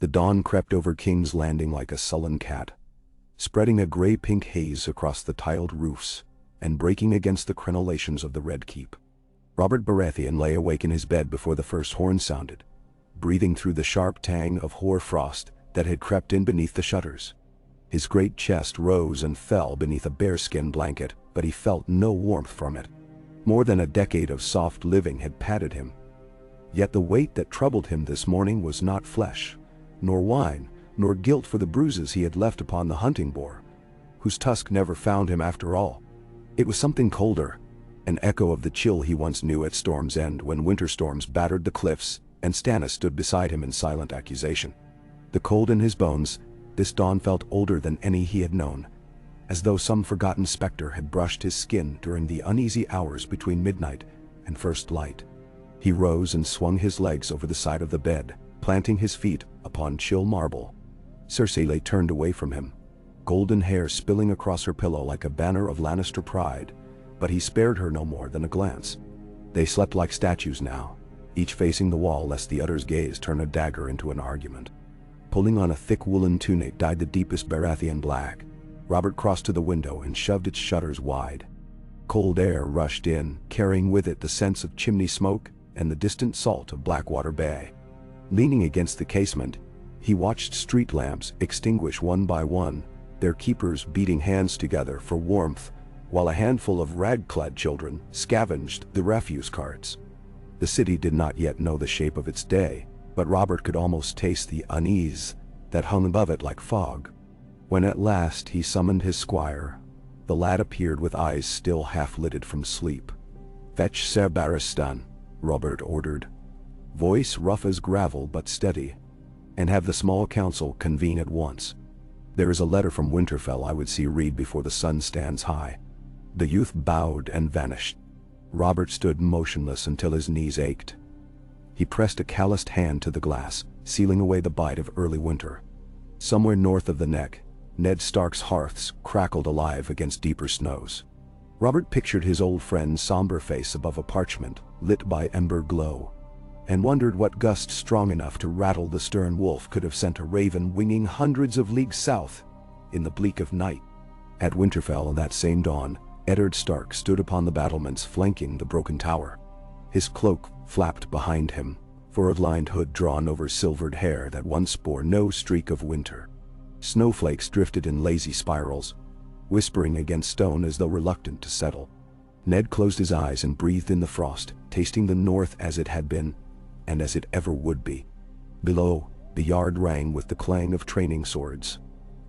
The dawn crept over King's Landing like a sullen cat, spreading a gray-pink haze across the tiled roofs and breaking against the crenellations of the Red Keep. Robert Baratheon lay awake in his bed before the first horn sounded, breathing through the sharp tang of hoar frost that had crept in beneath the shutters. His great chest rose and fell beneath a bearskin blanket, but he felt no warmth from it. More than a decade of soft living had padded him. Yet the weight that troubled him this morning was not flesh, nor wine, nor guilt for the bruises he had left upon the hunting boar, whose tusk never found him after all. It was something colder, an echo of the chill he once knew at Storm's End when winter storms battered the cliffs and Stannis stood beside him in silent accusation. The cold in his bones, this dawn felt older than any he had known, as though some forgotten specter had brushed his skin during the uneasy hours between midnight and first light. He rose and swung his legs over the side of the bed, planting his feet upon chill marble. Cersei lay turned away from him, golden hair spilling across her pillow like a banner of Lannister pride, but he spared her no more than a glance. They slept like statues now, each facing the wall lest the other's gaze turn a dagger into an argument. Pulling on a thick woolen tunic dyed the deepest Baratheon black, Robert crossed to the window and shoved its shutters wide. Cold air rushed in, carrying with it the scents of chimney smoke and the distant salt of Blackwater Bay. Leaning against the casement, he watched street lamps extinguish one by one, their keepers beating hands together for warmth, while a handful of rag-clad children scavenged the refuse carts. The city did not yet know the shape of its day, but Robert could almost taste the unease that hung above it like fog. When at last he summoned his squire, the lad appeared with eyes still half-lidded from sleep. "Fetch Ser Barristan," Robert ordered, voice rough as gravel but steady, "and have the small council convene at once. There is a letter from Winterfell I would see read before the sun stands high." The youth bowed and vanished. Robert stood motionless until his knees ached. He pressed a calloused hand to the glass, sealing away the bite of early winter. Somewhere north of the neck, Ned Stark's hearths crackled alive against deeper snows. Robert pictured his old friend's somber face above a parchment lit by ember glow, and wondered what gust strong enough to rattle the stern wolf could have sent a raven winging hundreds of leagues south in the bleak of night. At Winterfell that same dawn, Eddard Stark stood upon the battlements flanking the broken tower. His cloak flapped behind him, fur-lined hood drawn over silvered hair that once bore no streak of winter. Snowflakes drifted in lazy spirals, whispering against stone as though reluctant to settle. Ned closed his eyes and breathed in the frost, tasting the north as it had been, and as it ever would be. Below, the yard rang with the clang of training swords.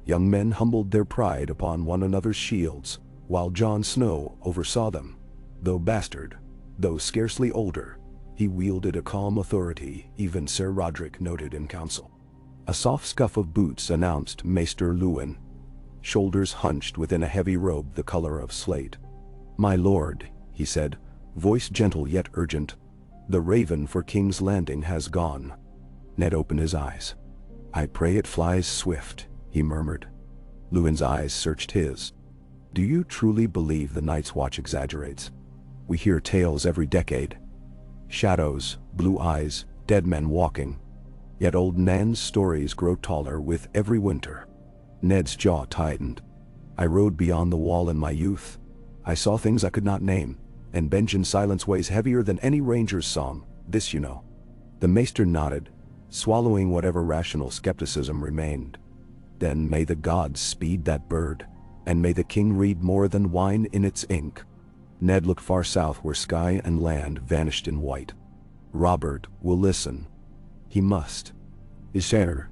Young men humbled their pride upon one another's shields, while Jon Snow oversaw them. Though bastard, though scarcely older, he wielded a calm authority even Sir Roderick noted in council. A soft scuff of boots announced Maester Luwin, shoulders hunched within a heavy robe the color of slate. "My lord," he said, voice gentle yet urgent, "the raven for King's Landing has gone." Ned opened his eyes. "I pray it flies swift," he murmured. Luwin's eyes searched his. "Do you truly believe the Night's Watch exaggerates? We hear tales every decade. Shadows, blue eyes, dead men walking. Yet old Nan's stories grow taller with every winter." Ned's jaw tightened. "I rode beyond the wall in my youth. I saw things I could not name, and Benjen's silence weighs heavier than any ranger's song, this you know." The maester nodded, swallowing whatever rational skepticism remained. "Then may the gods speed that bird, and may the king read more than wine in its ink." Ned looked far south where sky and land vanished in white. "Robert will listen. He must. Isher.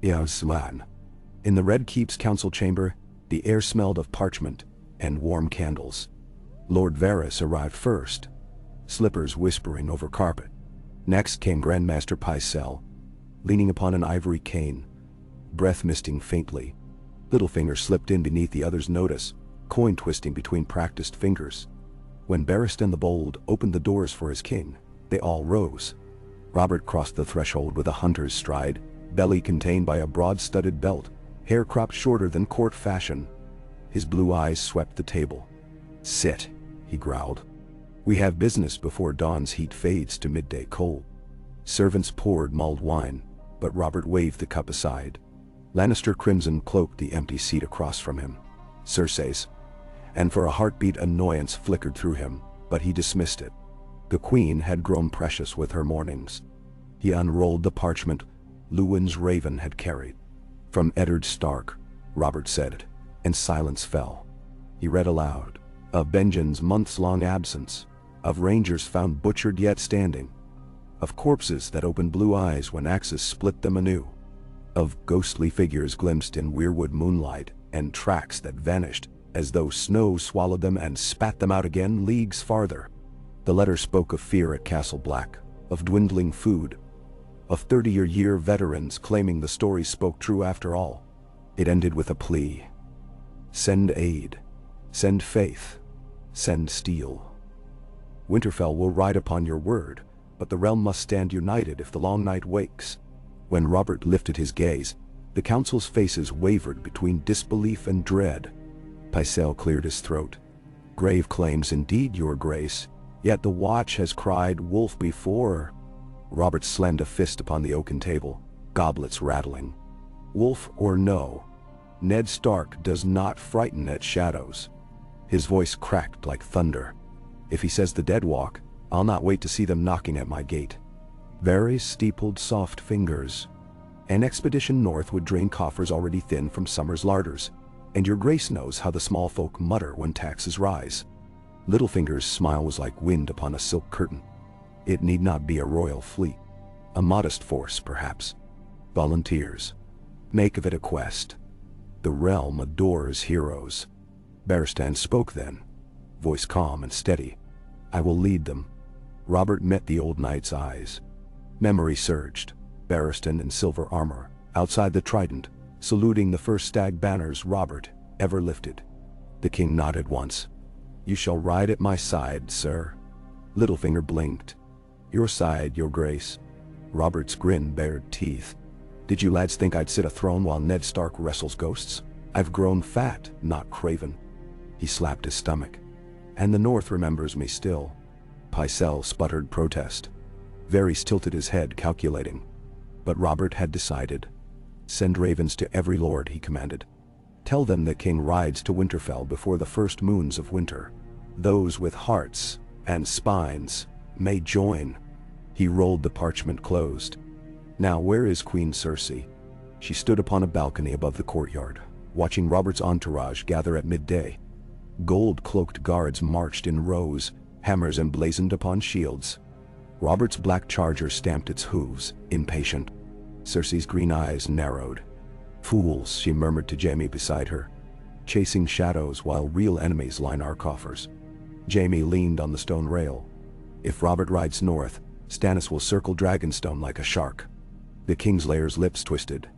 Yasman." In the Red Keep's council chamber, the air smelled of parchment and warm candles. Lord Varys arrived first, slippers whispering over carpet. Next came Grandmaster Pycelle, leaning upon an ivory cane, breath misting faintly. Littlefinger slipped in beneath the other's notice, coin twisting between practiced fingers. When Barristan the Bold opened the doors for his king, they all rose. Robert crossed the threshold with a hunter's stride, belly contained by a broad-studded belt, hair cropped shorter than court fashion. His blue eyes swept the table. "Sit," he growled. "We have business before dawn's heat fades to midday cold." Servants poured mulled wine, but Robert waved the cup aside. Lannister crimson cloaked the empty seat across from him. Cersei's. And for a heartbeat annoyance flickered through him, but he dismissed it. The queen had grown precious with her mornings. He unrolled the parchment Lewin's raven had carried. From Eddard Stark, Robert said, and silence fell. He read aloud. Of Benjen's months-long absence. Of rangers found butchered yet standing. Of corpses that opened blue eyes when axes split them anew. Of ghostly figures glimpsed in weirwood moonlight, and tracks that vanished, as though snow swallowed them and spat them out again leagues farther. The letter spoke of fear at Castle Black, of dwindling food, of 30-year veterans claiming the story spoke true after all. It ended with a plea. Send aid. Send faith. Send steel. Winterfell will ride upon your word, but the realm must stand united if the long night wakes. When Robert lifted his gaze, the council's faces wavered between disbelief and dread. Pycelle cleared his throat. Grave claims indeed, your grace, yet the watch has cried wolf before. Robert slammed a fist upon the oaken table, goblets rattling. Wolf or no, Ned Stark does not frighten at shadows. His voice cracked like thunder. If he says the dead walk, I'll not wait to see them knocking at my gate. Varys steepled soft fingers. An expedition north would drain coffers already thin from summer's larders, and your grace knows how the small folk mutter when taxes rise. Littlefinger's smile was like wind upon a silk curtain. It need not be a royal fleet. A modest force, perhaps. Volunteers. Make of it a quest. The realm adores heroes. Barristan spoke then, voice calm and steady. I will lead them. Robert met the old knight's eyes. Memory surged. Barristan in silver armor, outside the trident, saluting the first stag banners Robert ever lifted. The king nodded once. You shall ride at my side, sir. Littlefinger blinked. Your side, your grace. Robert's grin bared teeth. Did you lads think I'd sit a throne while Ned Stark wrestles ghosts? I've grown fat, not craven. He slapped his stomach. And the North remembers me still. Pycelle sputtered protest. Varys tilted his head, calculating. But Robert had decided. Send ravens to every lord, he commanded. Tell them the king rides to Winterfell before the first moons of winter. Those with hearts and spines may join. He rolled the parchment closed. Now where is Queen Cersei? She stood upon a balcony above the courtyard, watching Robert's entourage gather at midday. Gold-cloaked guards marched in rows, hammers emblazoned upon shields. Robert's black charger stamped its hooves, impatient. Cersei's green eyes narrowed. Fools, she murmured to Jaime beside her. Chasing shadows while real enemies line our coffers. Jaime leaned on the stone rail. If Robert rides north, Stannis will circle Dragonstone like a shark. The Kingslayer's lips twisted.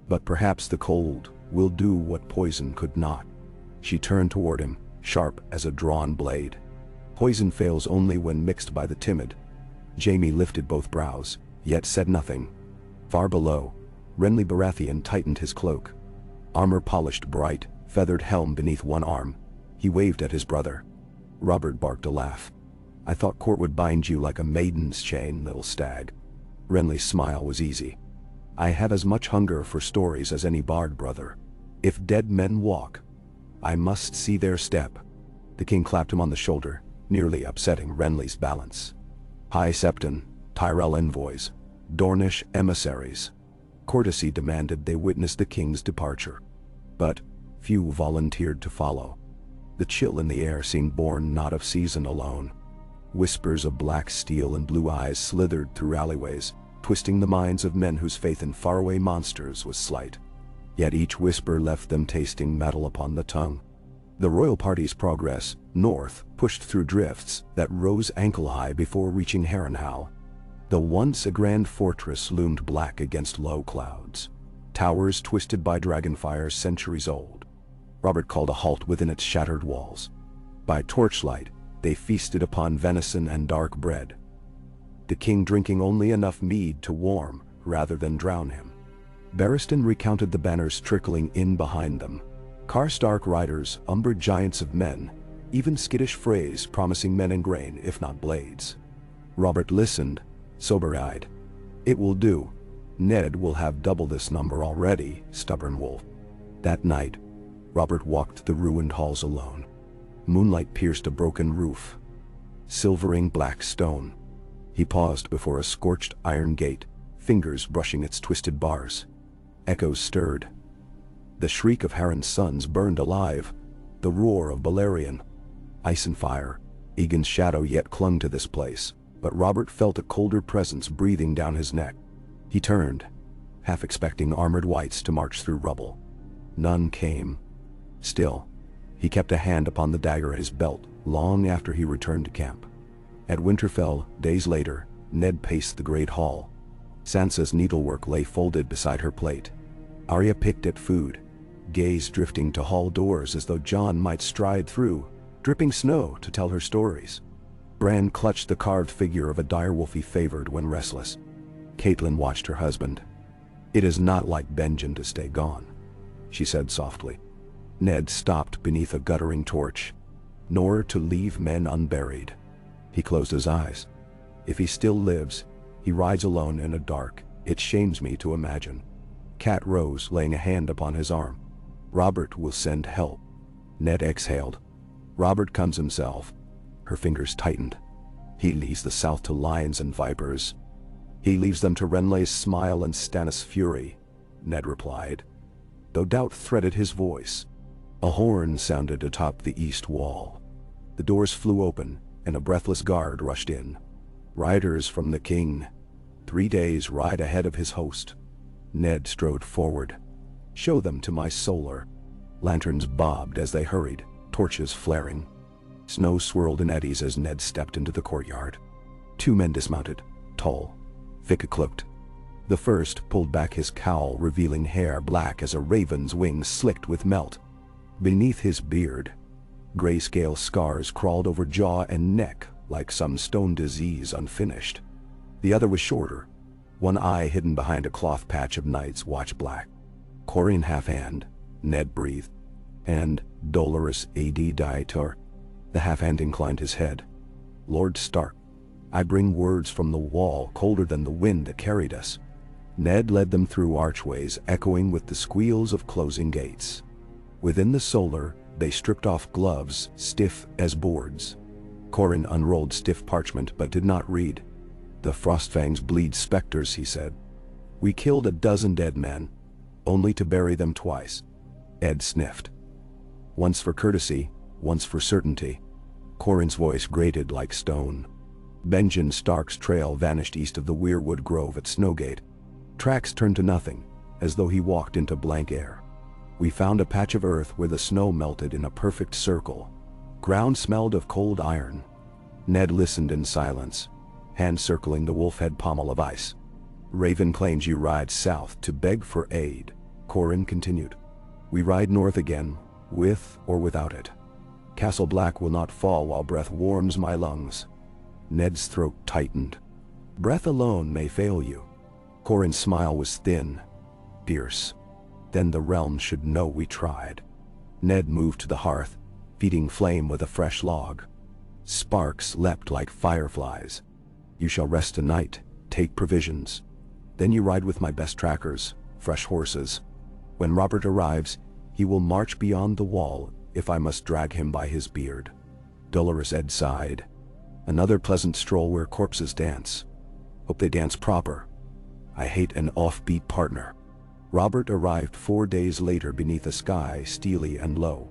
But perhaps the cold will do what poison could not. She turned toward him, sharp as a drawn blade. Poison fails only when mixed by the timid. Jaime lifted both brows, yet said nothing. Far below, Renly Baratheon tightened his cloak. Armor polished bright, feathered helm beneath one arm. He waved at his brother. Robert barked a laugh. I thought court would bind you like a maiden's chain, little stag. Renly's smile was easy. I have as much hunger for stories as any bard brother. If dead men walk, I must see their step. The king clapped him on the shoulder, nearly upsetting Renly's balance. High Septon, Tyrell envoys, Dornish emissaries. Courtesy demanded they witness the king's departure. But few volunteered to follow. The chill in the air seemed born not of season alone. Whispers of black steel and blue eyes slithered through alleyways, twisting the minds of men whose faith in faraway monsters was slight. Yet each whisper left them tasting metal upon the tongue. The royal party's progress, north, pushed through drifts that rose ankle-high before reaching Harrenhal. The once a grand fortress loomed black against low clouds, towers twisted by dragonfire centuries old. Robert called a halt within its shattered walls. By torchlight, they feasted upon venison and dark bread. The king drinking only enough mead to warm, rather than drown him. Barristan recounted the banners trickling in behind them. Karstark riders, umbered giants of men, even skittish phrase promising men and grain, if not blades. Robert listened, sober-eyed. It will do. Ned will have double this number already, stubborn wolf. That night, Robert walked the ruined halls alone. Moonlight pierced a broken roof, silvering black stone. He paused before a scorched iron gate, fingers brushing its twisted bars. Echoes stirred. The shriek of Harren's sons burned alive, the roar of Baratheon. Ice and fire. Egan's shadow yet clung to this place, but Robert felt a colder presence breathing down his neck. He turned, half expecting armored wights to march through rubble. None came. Still, he kept a hand upon the dagger at his belt long after he returned to camp. At Winterfell, days later, Ned paced the great hall. Sansa's needlework lay folded beside her plate. Arya picked at food, gaze drifting to hall doors as though Jon might stride through, dripping snow to tell her stories. Bran clutched the carved figure of a direwolf he favored when restless. Catelyn watched her husband. "It is not like Benjen to stay gone," she said softly. Ned stopped beneath a guttering torch. "Nor to leave men unburied." He closed his eyes. "If he still lives, he rides alone in a dark, it shames me to imagine." Cat rose, laying a hand upon his arm. "Robert will send help." Ned exhaled. "Robert comes himself." Her fingers tightened. "He leaves the south to lions and vipers. He leaves them to Renly's smile and Stannis' fury," Ned replied, though doubt threaded his voice. A horn sounded atop the east wall. The doors flew open, and a breathless guard rushed in. Riders from the king. 3 days' ride ahead of his host. Ned strode forward. "Show them to my solar." Lanterns bobbed as they hurried, torches flaring. Snow swirled in eddies as Ned stepped into the courtyard. 2 men dismounted, tall, thick-cloaked. The first pulled back his cowl, revealing hair black as a raven's wings slicked with melt. Beneath his beard, grayscale scars crawled over jaw and neck like some stone disease unfinished. The other was shorter, one eye hidden behind a cloth patch of Night's Watch black. "Corin half-hand," Ned breathed. "And Dolorous ad Dietor." The half-hand inclined his head. "Lord Stark, I bring words from the wall colder than the wind that carried us." Ned led them through archways echoing with the squeals of closing gates. Within the solar, they stripped off gloves, stiff as boards. Corin unrolled stiff parchment but did not read. "The Frostfangs bleed specters," he said. "We killed 12 dead men, only to bury them twice." Ed sniffed. "Once for courtesy, once for certainty." Corin's voice grated like stone. Benjen Stark's trail vanished east of the Weirwood Grove at Snowgate. Tracks turned to nothing, as though he walked into blank air. "We found a patch of earth where the snow melted in a perfect circle. Ground smelled of cold iron." Ned listened in silence, hand circling the wolf-head pommel of ice. "Raven claims you ride south to beg for aid," Corin continued. "We ride north again, with or without it. Castle Black will not fall while breath warms my lungs." Ned's throat tightened. "Breath alone may fail you." Corin's smile was thin, fierce. "Then the realm should know we tried." Ned moved to the hearth, feeding flame with a fresh log. Sparks leapt like fireflies. "You shall rest tonight, take provisions. Then you ride with my best trackers, fresh horses. When Robert arrives, he will march beyond the wall if I must drag him by his beard." Dolorous Ed sighed. "Another pleasant stroll where corpses dance. Hope they dance proper. I hate an offbeat partner." Robert arrived 4 days later beneath a sky steely and low.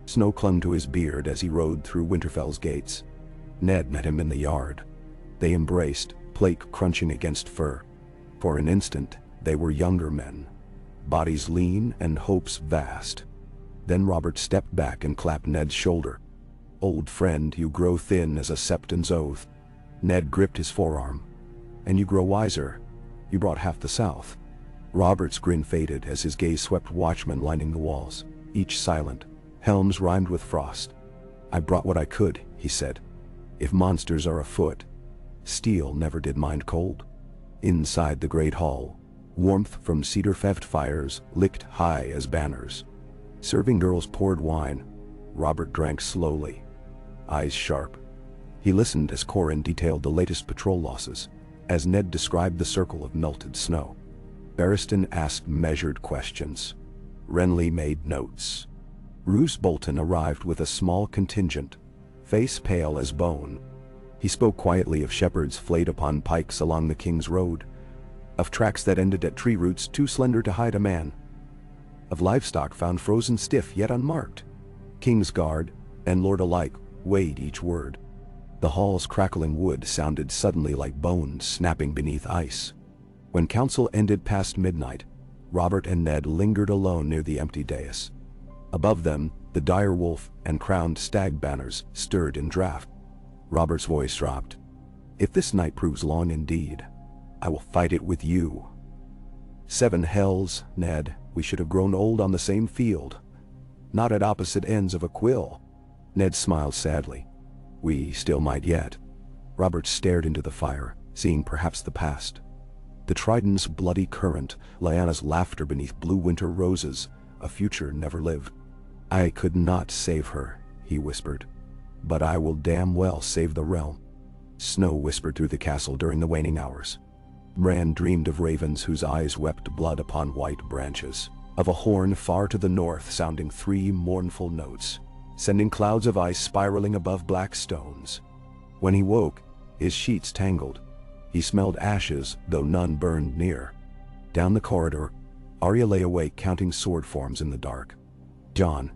Snow clung to his beard as he rode through Winterfell's gates. Ned met him in the yard. They embraced, plate crunching against fur. For an instant, they were younger men, bodies lean and hopes vast. Then Robert stepped back and clapped Ned's shoulder. "Old friend, you grow thin as a Septon's oath." Ned gripped his forearm. "And you grow wiser. You brought half the South." Robert's grin faded as his gaze swept watchmen lining the walls, each silent, helms rimed with frost. "I brought what I could," he said. "If monsters are afoot, steel never did mind cold." Inside the great hall, warmth from cedar-feved fires licked high as banners. Serving girls poured wine. Robert drank slowly, eyes sharp. He listened as Corin detailed the latest patrol losses, as Ned described the circle of melted snow. Barristan asked measured questions. Renly made notes. Roose Bolton arrived with a small contingent, face pale as bone. He spoke quietly of shepherds flayed upon pikes along the King's Road, of tracks that ended at tree roots too slender to hide a man, of livestock found frozen stiff yet unmarked. King's Guard and Lord alike weighed each word. The hall's crackling wood sounded suddenly like bones snapping beneath ice. When council ended past midnight, Robert and Ned lingered alone near the empty dais. Above them, the dire wolf and crowned stag banners stirred in draught. Robert's voice dropped. "If this night proves long indeed, I will fight it with you." 7 hells, Ned, we should have grown old on the same field, not at opposite ends of a quill. Ned smiled sadly. "We still might yet." Robert stared into the fire, seeing perhaps the past. The Trident's bloody current, Lyanna's laughter beneath blue winter roses, a future never lived. "I could not save her," he whispered, "but I will damn well save the realm." Snow whispered through the castle during the waning hours. Bran dreamed of ravens whose eyes wept blood upon white branches, of a horn far to the north sounding 3 mournful notes, sending clouds of ice spiraling above black stones. When he woke, his sheets tangled. He smelled ashes, though none burned near. Down the corridor, Arya lay awake counting sword forms in the dark. Jon,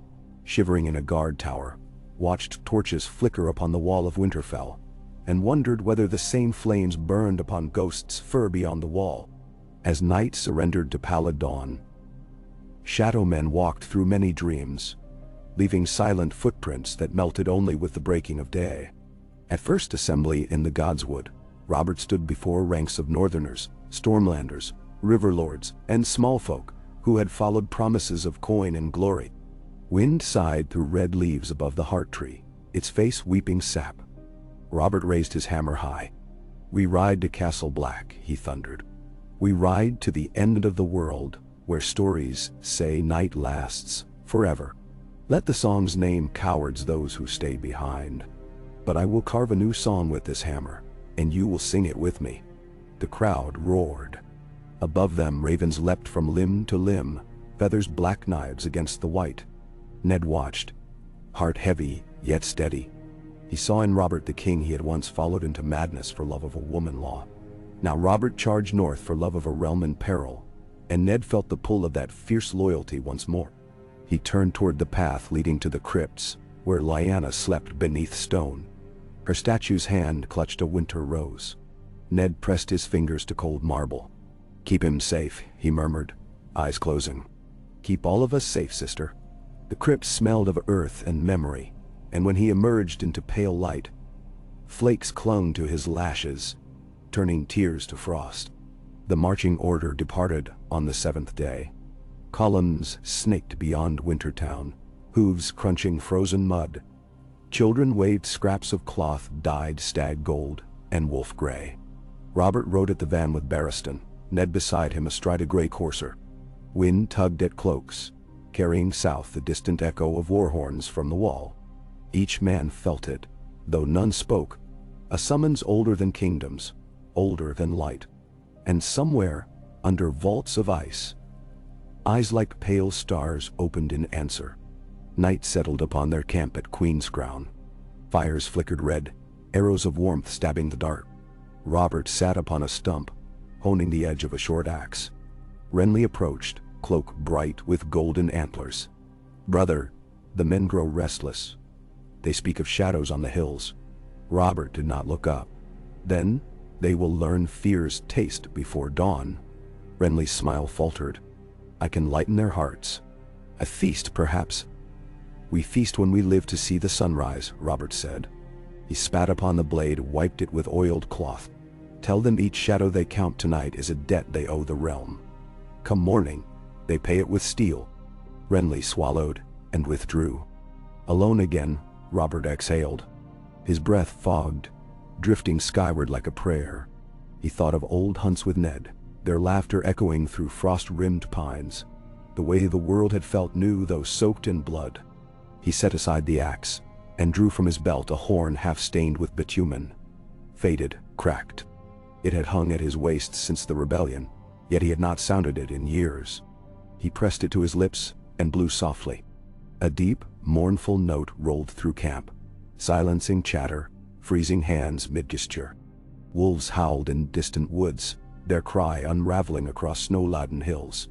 shivering in a guard tower, watched torches flicker upon the wall of Winterfell, and wondered whether the same flames burned upon ghosts fur beyond the wall. As night surrendered to pallid dawn, shadow men walked through many dreams, leaving silent footprints that melted only with the breaking of day. At first assembly in the Godswood, Robert stood before ranks of Northerners, Stormlanders, Riverlords, and small folk who had followed promises of coin and glory. Wind sighed through red leaves above the heart tree, its face weeping sap. Robert raised his hammer high. "We ride to Castle Black," he thundered. "We ride to the end of the world, where stories say night lasts forever. Let the songs name cowards those who stay behind. But I will carve a new song with this hammer, and you will sing it with me." The crowd roared. Above them ravens leapt from limb to limb, feathers black knives against the white. Ned watched, heart heavy yet steady. He saw in Robert the king he had once followed into madness for love of a woman-law. Now Robert charged north for love of a realm in peril, and Ned felt the pull of that fierce loyalty once more. He turned toward the path leading to the crypts, where Lyanna slept beneath stone. Her statue's hand clutched a winter rose. Ned pressed his fingers to cold marble. "Keep him safe," he murmured, eyes closing. "Keep all of us safe, sister." The crypt smelled of earth and memory, and when he emerged into pale light, flakes clung to his lashes, turning tears to frost. The marching order departed on the 7th day. Columns snaked beyond Wintertown, hooves crunching frozen mud. Children waved scraps of cloth dyed stag gold and wolf gray. Robert rode at the van with Barristan, Ned beside him astride a gray courser. Wind tugged at cloaks, carrying south the distant echo of war horns from the wall. Each man felt it, though none spoke, a summons older than kingdoms, older than light. And somewhere, under vaults of ice, eyes like pale stars opened in answer. Night settled upon their camp at Queen's Crown. Fires flickered red, arrows of warmth stabbing the dark. Robert sat upon a stump, honing the edge of a short axe. Renly approached, cloak bright with golden antlers. "Brother, the men grow restless. They speak of shadows on the hills." Robert did not look up. "Then they will learn fear's taste before dawn." Renly's smile faltered. "I can lighten their hearts. A feast, perhaps." "We feast when we live to see the sunrise," Robert said. He spat upon the blade, wiped it with oiled cloth. "Tell them each shadow they count tonight is a debt they owe the realm. Come morning, they pay it with steel." Renly swallowed and withdrew. Alone again, Robert exhaled. His breath fogged, drifting skyward like a prayer. He thought of old hunts with Ned, their laughter echoing through frost-rimmed pines, the way the world had felt new though soaked in blood. He set aside the axe, and drew from his belt a horn half-stained with bitumen. Faded, cracked. It had hung at his waist since the rebellion. yet he had not sounded it in years. He pressed it to his lips and blew softly. A deep, mournful note rolled through camp, silencing chatter, freezing hands mid-gesture. Wolves howled in distant woods, their cry unraveling across snow-laden hills.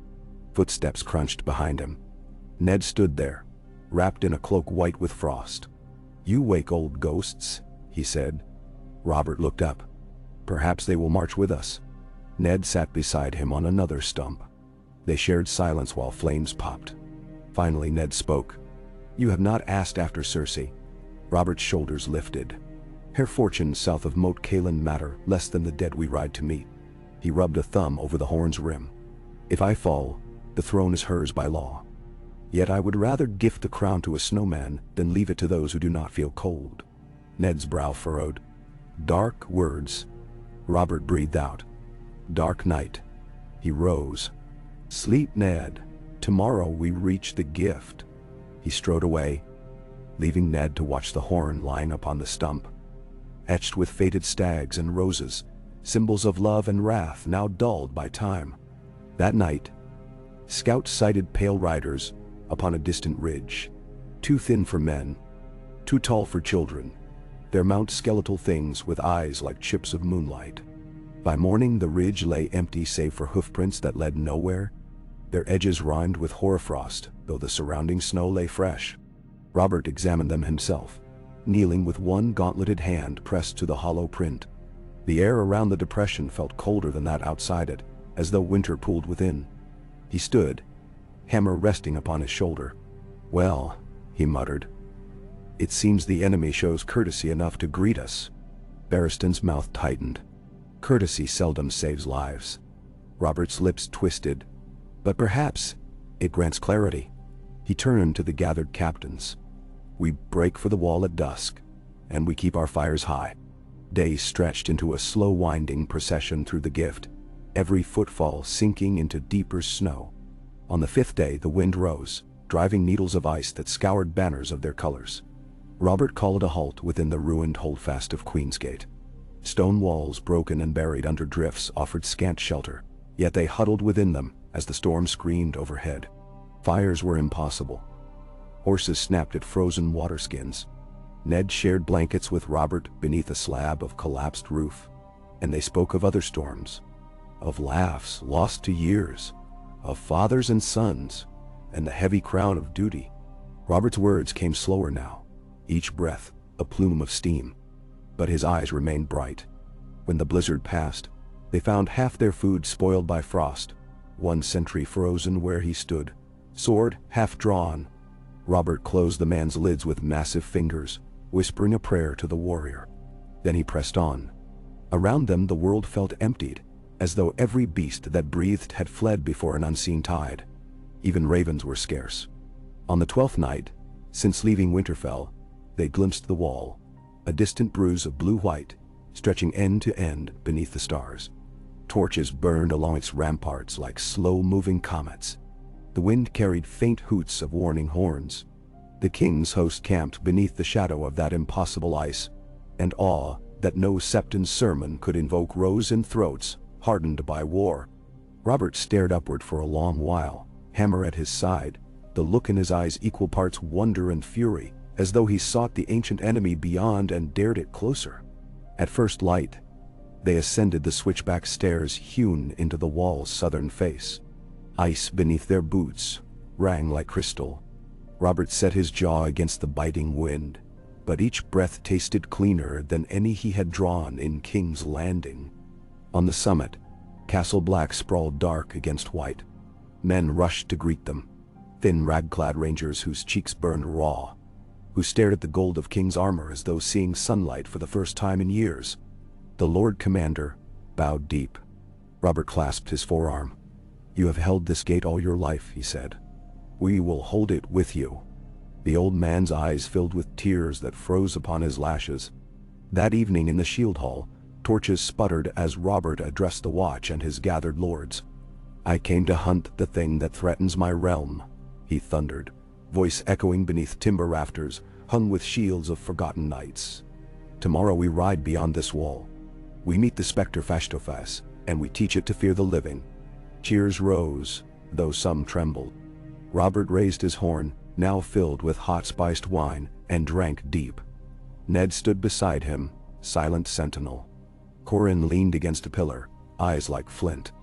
Footsteps crunched behind him. Ned stood there, wrapped in a cloak white with frost. "You wake old ghosts," he said. Robert looked up. "Perhaps they will march with us." Ned sat beside him on another stump. They shared silence while flames popped. Finally Ned spoke. "You have not asked after Cersei." Robert's shoulders lifted. "Her fortunes south of Moat Cailin matter less than the dead we ride to meet." He rubbed a thumb over the horn's rim. "If I fall, the throne is hers by law. Yet I would rather gift the crown to a snowman than leave it to those who do not feel cold." Ned's brow furrowed. "Dark words." Robert breathed out. "Dark night." He rose. "Sleep, Ned. Tomorrow we reach the gift." He strode away, leaving Ned to watch the horn lying upon the stump. Etched with faded stags and roses, symbols of love and wrath now dulled by time. That night, scouts sighted pale riders upon a distant ridge, too thin for men, too tall for children, their mounts skeletal things with eyes like chips of moonlight. By morning the ridge lay empty save for hoofprints that led nowhere, their edges rimed with hoarfrost, though the surrounding snow lay fresh. Robert examined them himself, kneeling with one gauntleted hand pressed to the hollow print. The air around the depression felt colder than that outside it, as though winter pooled within. He stood, hammer resting upon his shoulder. "Well," he muttered, "it seems the enemy shows courtesy enough to greet us." Barristan's mouth tightened. "Courtesy seldom saves lives." Robert's lips twisted. "But perhaps it grants clarity." He turned to the gathered captains. "We break for the wall at dusk, and we keep our fires high." Day stretched into a slow winding procession through the gift, every footfall sinking into deeper snow. On the fifth day the wind rose, driving needles of ice that scoured banners of their colors. Robert called a halt within the ruined holdfast of Queensgate. Stone walls broken and buried under drifts offered scant shelter, yet they huddled within them as the storm screamed overhead. Fires were impossible. Horses snapped at frozen waterskins. Ned shared blankets with Robert beneath a slab of collapsed roof, and they spoke of other storms, of laughs lost to years, of fathers and sons, and the heavy crown of duty. Robert's words came slower now, each breath a plume of steam, but his eyes remained bright. When the blizzard passed, they found half their food spoiled by frost, one sentry frozen where he stood, sword half drawn. Robert closed the man's lids with massive fingers, whispering a prayer to the warrior. Then he pressed on. Around them the world felt emptied, as though every beast that breathed had fled before an unseen tide. Even ravens were scarce. On the 12th night, since leaving Winterfell, they glimpsed the wall, a distant bruise of blue-white, stretching end to end beneath the stars. Torches burned along its ramparts like slow-moving comets. The wind carried faint hoots of warning horns. The king's host camped beneath the shadow of that impossible ice, and awe that no Septon's sermon could invoke rose in throats hardened by war. Robert stared upward for a long while, hammer at his side, the look in his eyes equal parts wonder and fury, as though he sought the ancient enemy beyond and dared it closer. At first light, they ascended the switchback stairs hewn into the wall's southern face. Ice beneath their boots rang like crystal. Robert set his jaw against the biting wind, but each breath tasted cleaner than any he had drawn in King's Landing. On the summit, Castle Black sprawled dark against white. Men rushed to greet them, thin rag-clad rangers whose cheeks burned raw, who stared at the gold of King's armor as though seeing sunlight for the first time in years. The Lord Commander bowed deep. Robert clasped his forearm. "You have held this gate all your life," he said. "We will hold it with you." The old man's eyes filled with tears that froze upon his lashes. That evening in the Shield Hall, torches sputtered as Robert addressed the watch and his gathered lords. "I came to hunt the thing that threatens my realm," he thundered, voice echoing beneath timber rafters hung with shields of forgotten knights. "Tomorrow we ride beyond this wall. We meet the specter Fashtophas, and we teach it to fear the living. Cheers rose, though some trembled. Robert raised his horn, now filled with hot spiced wine, and drank deep. Ned stood beside him, silent sentinel. Corin leaned against a pillar, eyes like flint.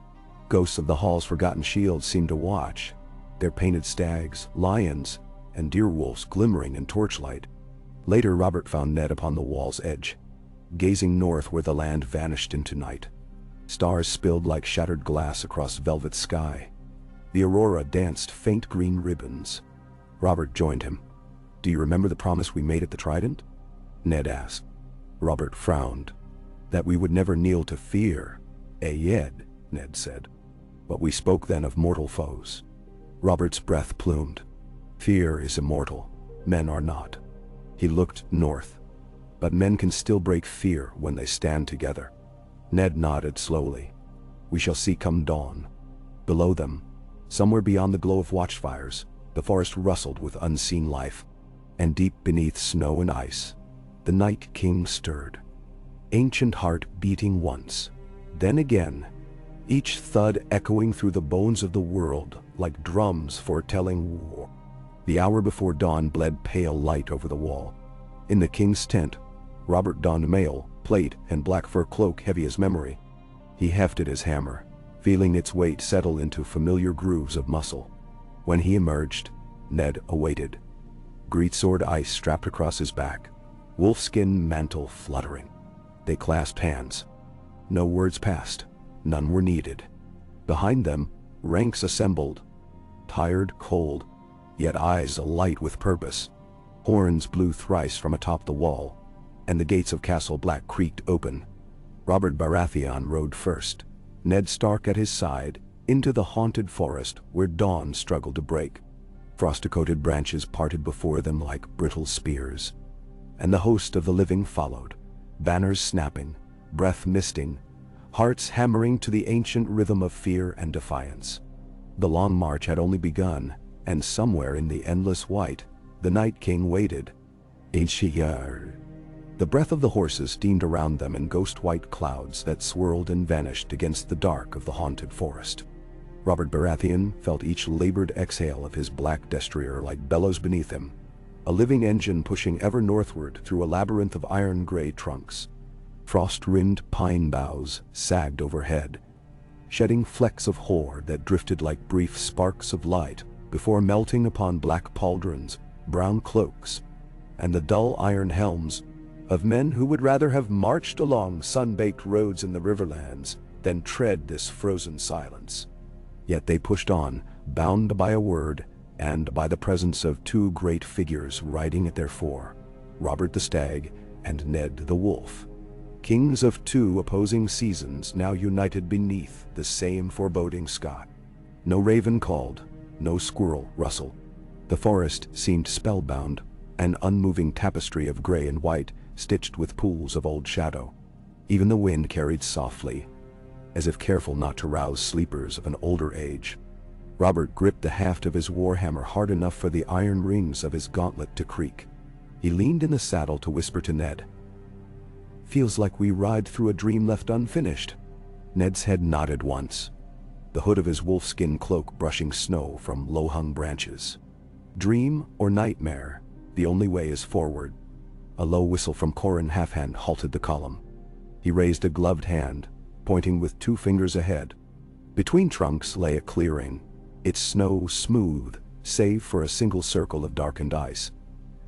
Ghosts of the hall's forgotten shields seemed to watch, their painted stags, lions, and deer wolves glimmering in torchlight. Later Robert found Ned upon the wall's edge, gazing north where the land vanished into night. Stars spilled like shattered glass across velvet sky. The aurora danced faint green ribbons. Robert joined him. "Do you remember the promise we made at the Trident?" Ned asked. Robert frowned. "That we would never kneel to fear, yet," Ned said. "But we spoke then of mortal foes." Robert's breath plumed. "Fear is immortal. Men are not." He looked north. "But men can still break fear when they stand together." Ned nodded slowly. "We shall see come dawn." Below them, somewhere beyond the glow of watchfires, the forest rustled with unseen life. And deep beneath snow and ice, the Night King stirred. Ancient heart beating once, then again, each thud echoing through the bones of the world like drums foretelling war. The hour before dawn bled pale light over the wall. In the king's tent, Robert donned mail, plate, and black fur cloak heavy as memory. He hefted his hammer, feeling its weight settle into familiar grooves of muscle. When he emerged, Ned awaited. Greatsword ice strapped across his back, wolfskin mantle fluttering. They clasped hands. No words passed, none were needed. Behind them, ranks assembled, tired, cold, yet eyes alight with purpose. Horns blew thrice from atop the wall, and the gates of Castle Black creaked open. Robert Baratheon rode first, Ned Stark at his side, into the haunted forest where dawn struggled to break. Frost-coated branches parted before them like brittle spears, and the host of the living followed, banners snapping, breath misting, hearts hammering to the ancient rhythm of fear and defiance. The long march had only begun, and somewhere in the endless white, the Night King waited. The breath of the horses steamed around them in ghost-white clouds that swirled and vanished against the dark of the haunted forest. Robert Baratheon felt each labored exhale of his black destrier like bellows beneath him, a living engine pushing ever northward through a labyrinth of iron-gray trunks. Frost-rimmed pine boughs sagged overhead, shedding flecks of hoar that drifted like brief sparks of light before melting upon black pauldrons, brown cloaks, and the dull iron helms of men who would rather have marched along sun-baked roads in the riverlands than tread this frozen silence. Yet they pushed on, bound by a word and by the presence of two great figures riding at their fore, Robert the Stag and Ned the Wolf. Kings of two opposing seasons now united beneath the same foreboding sky. No raven called, no squirrel rustled. The forest seemed spellbound, an unmoving tapestry of gray and white stitched with pools of old shadow. Even the wind carried softly, as if careful not to rouse sleepers of an older age. Robert gripped the haft of his warhammer hard enough for the iron rings of his gauntlet to creak. He leaned in the saddle to whisper to Ned, "Feels like we ride through a dream left unfinished." Ned's head nodded once, the hood of his wolfskin cloak brushing snow from low-hung branches. Dream or nightmare, the only way is forward. A low whistle from Corin Halfhand halted the column. He raised a gloved hand, pointing with two fingers ahead. Between trunks lay a clearing, its snow smooth, save for a single circle of darkened ice.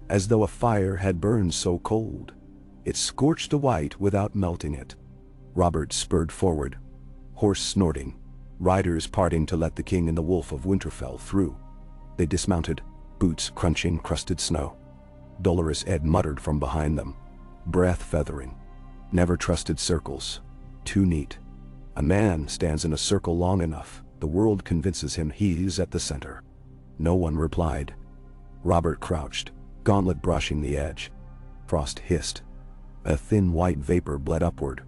As though a fire had burned so cold, it scorched the white without melting it. Robert spurred forward, horse snorting, riders parting to let the King and the Wolf of Winterfell through. They dismounted, boots crunching crusted snow. Dolorous Ed muttered from behind them, breath feathering. "Never trusted circles. Too neat. A man stands in a circle long enough, the world convinces him he's at the center." No one replied. Robert crouched, gauntlet brushing the edge. Frost hissed. A thin white vapor bled upward,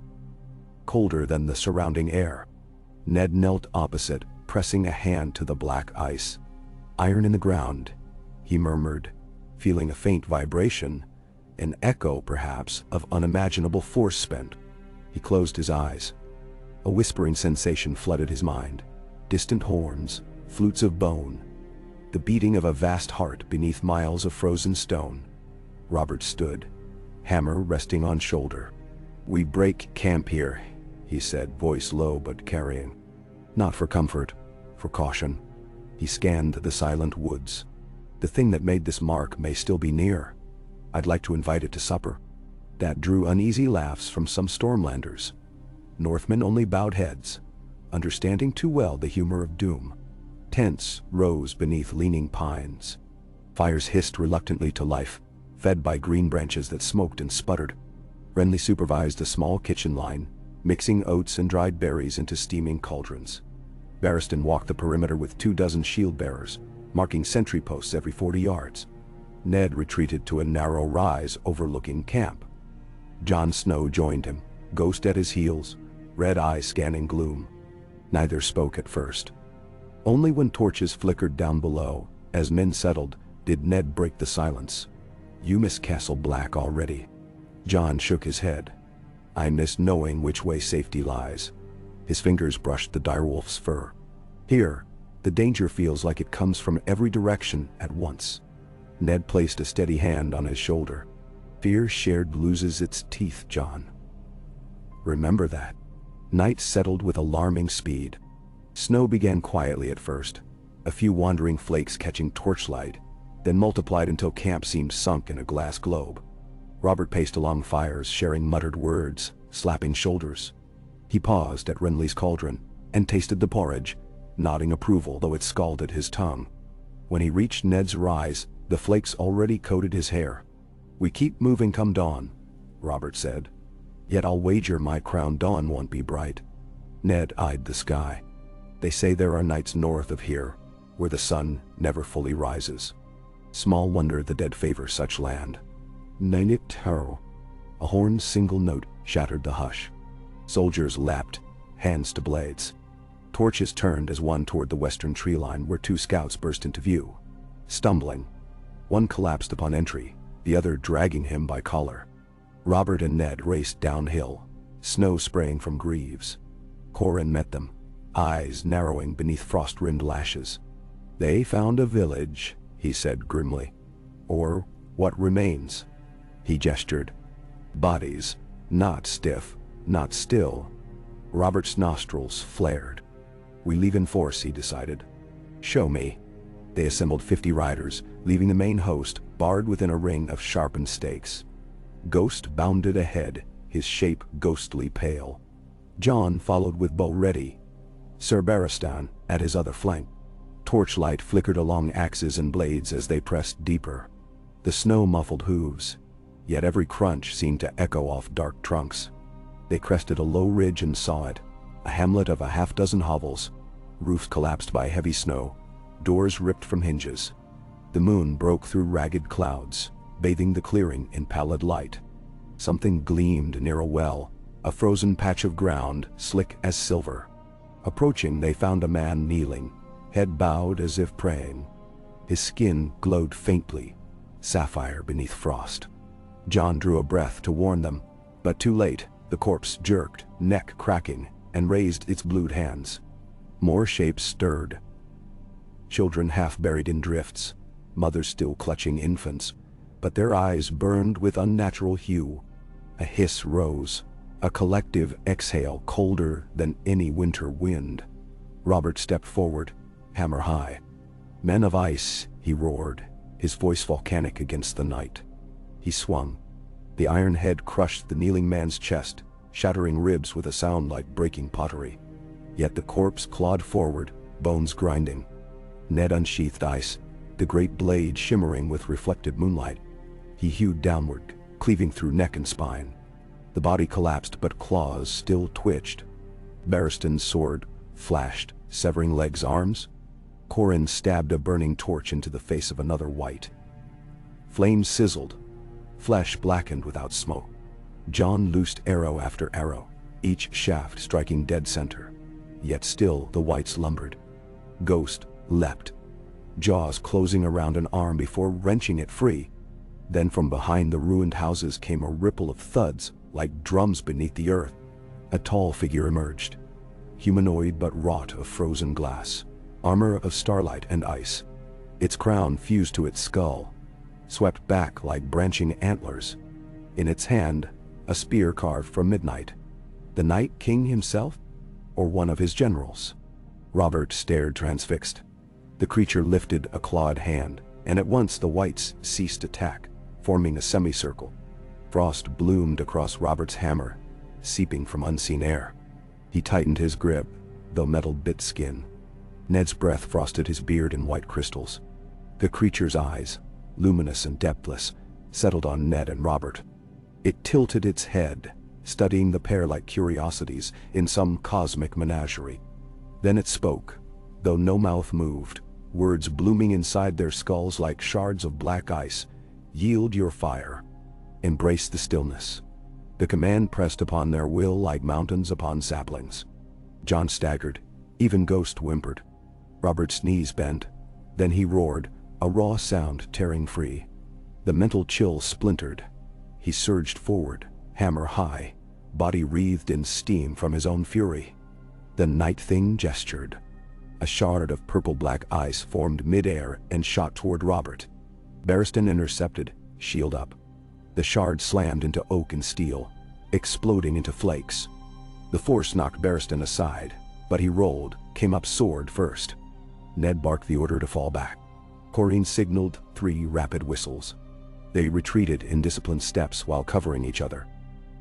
colder than the surrounding air. Ned knelt opposite, pressing a hand to the black ice. "Iron in the ground," he murmured, feeling a faint vibration, an echo, perhaps, of unimaginable force spent. He closed his eyes. A whispering sensation flooded his mind. distant horns, flutes of bone, the beating of a vast heart beneath miles of frozen stone. Robert stood, hammer resting on shoulder. "We break camp here," he said, voice low but carrying. "Not for comfort, for caution." He scanned the silent woods. "The thing that made this mark may still be near. I'd like to invite it to supper." That drew uneasy laughs from some Stormlanders. Northmen only bowed heads, understanding too well the humor of doom. Tents rose beneath leaning pines. Fires hissed reluctantly to life, fed by green branches that smoked and sputtered. Renly supervised a small kitchen line, mixing oats and dried berries into steaming cauldrons. Barristan walked the perimeter with 24 shield bearers, marking sentry posts every 40 yards. Ned retreated to a narrow rise overlooking camp. Jon Snow joined him, Ghost at his heels, red eyes scanning gloom. Neither spoke at first. Only when torches flickered down below, as men settled, did Ned break the silence. "You miss Castle Black already." Jon shook his head. "I miss knowing which way safety lies." His fingers brushed the direwolf's fur. "Here, the danger feels like it comes from every direction at once." Ned placed a steady hand on his shoulder. "Fear shared loses its teeth, Jon. Remember that." Night settled with alarming speed. Snow began quietly at first, a few wandering flakes catching torchlight, then multiplied until camp seemed sunk in a glass globe. Robert paced along fires, sharing muttered words, slapping shoulders. He paused at Renly's cauldron and tasted the porridge, nodding approval though it scalded his tongue. When he reached Ned's rise, the flakes already coated his hair. "We keep moving come dawn," Robert said. "Yet I'll wager my crown dawn won't be bright." Ned eyed the sky. "They say there are nights north of here, where the sun never fully rises. Small wonder the dead favor such land." "Ninit Taro." A horn's single note shattered the hush. Soldiers lapped, hands to blades. Torches turned as one toward the western tree line where two scouts burst into view. Stumbling, one collapsed upon entry, the other dragging him by collar. Robert and Ned raced downhill, snow spraying from greaves. Corin met them, eyes narrowing beneath frost-rimmed lashes. "They found a village," he said grimly. "Or what remains." He gestured. "Bodies, not stiff, not still." Robert's nostrils flared. "We leave in force," he decided. "Show me." They assembled 50 riders, leaving the main host barred within a ring of sharpened stakes. Ghost bounded ahead, his shape ghostly pale. Jon followed with bow ready, Sir Barristan at his other flank. Torchlight flickered along axes and blades as they pressed deeper. The snow muffled hooves, yet every crunch seemed to echo off dark trunks. They crested a low ridge and saw it, a hamlet of a half-dozen hovels, roofs collapsed by heavy snow, doors ripped from hinges. The moon broke through ragged clouds, bathing the clearing in pallid light. Something gleamed near a well, a frozen patch of ground, slick as silver. Approaching, they found a man kneeling, head bowed as if praying. His skin glowed faintly, sapphire beneath frost. Jon drew a breath to warn them, but too late. The corpse jerked, neck cracking, and raised its blued hands. More shapes stirred. Children half buried in drifts, mothers still clutching infants, but their eyes burned with unnatural hue. A hiss rose, a collective exhale colder than any winter wind. Robert stepped forward, hammer high. "Men of ice," he roared, his voice volcanic against the night. He swung. The iron head crushed the kneeling man's chest, shattering ribs with a sound like breaking pottery. Yet the corpse clawed forward, bones grinding. Ned unsheathed ice, the great blade shimmering with reflected moonlight. He hewed downward, cleaving through neck and spine. The body collapsed, but claws still twitched. Barristan's sword flashed, severing legs, arms. Corin stabbed a burning torch into the face of another white. Flames sizzled, flesh blackened without smoke. Jon loosed arrow after arrow, each shaft striking dead center. Yet still the whites lumbered. Ghost leapt, jaws closing around an arm before wrenching it free. Then from behind the ruined houses came a ripple of thuds, like drums beneath the earth. A tall figure emerged. humanoid but wrought of frozen glass, armor of starlight and ice. Its crown fused to its skull, swept back like branching antlers. In its hand, a spear carved from midnight. The Night King himself, or one of his generals? Robert stared transfixed. The creature lifted a clawed hand, and at once the whites ceased attack, forming a semicircle. Frost bloomed across Robert's hammer, seeping from unseen air. He tightened his grip, though metal bit skin. Ned's breath frosted his beard in white crystals. The creature's eyes, luminous and depthless, settled on Ned and Robert. It tilted its head, studying the pair like curiosities in some cosmic menagerie. Then it spoke, though no mouth moved, words blooming inside their skulls like shards of black ice. Yield your fire. Embrace the stillness. The command pressed upon their will like mountains upon saplings. Jon staggered, even Ghost whimpered. Robert's knees bent. Then he roared, a raw sound tearing free. The mental chill splintered. He surged forward, hammer high, body wreathed in steam from his own fury. The Night Thing gestured. A shard of purple-black ice formed mid-air and shot toward Robert. Barristan intercepted, shield up. The shard slammed into oak and steel, exploding into flakes. The force knocked Barristan aside, but he rolled, came up sword first. Ned barked the order to fall back. Corrine signaled 3 rapid whistles. They retreated in disciplined steps while covering each other.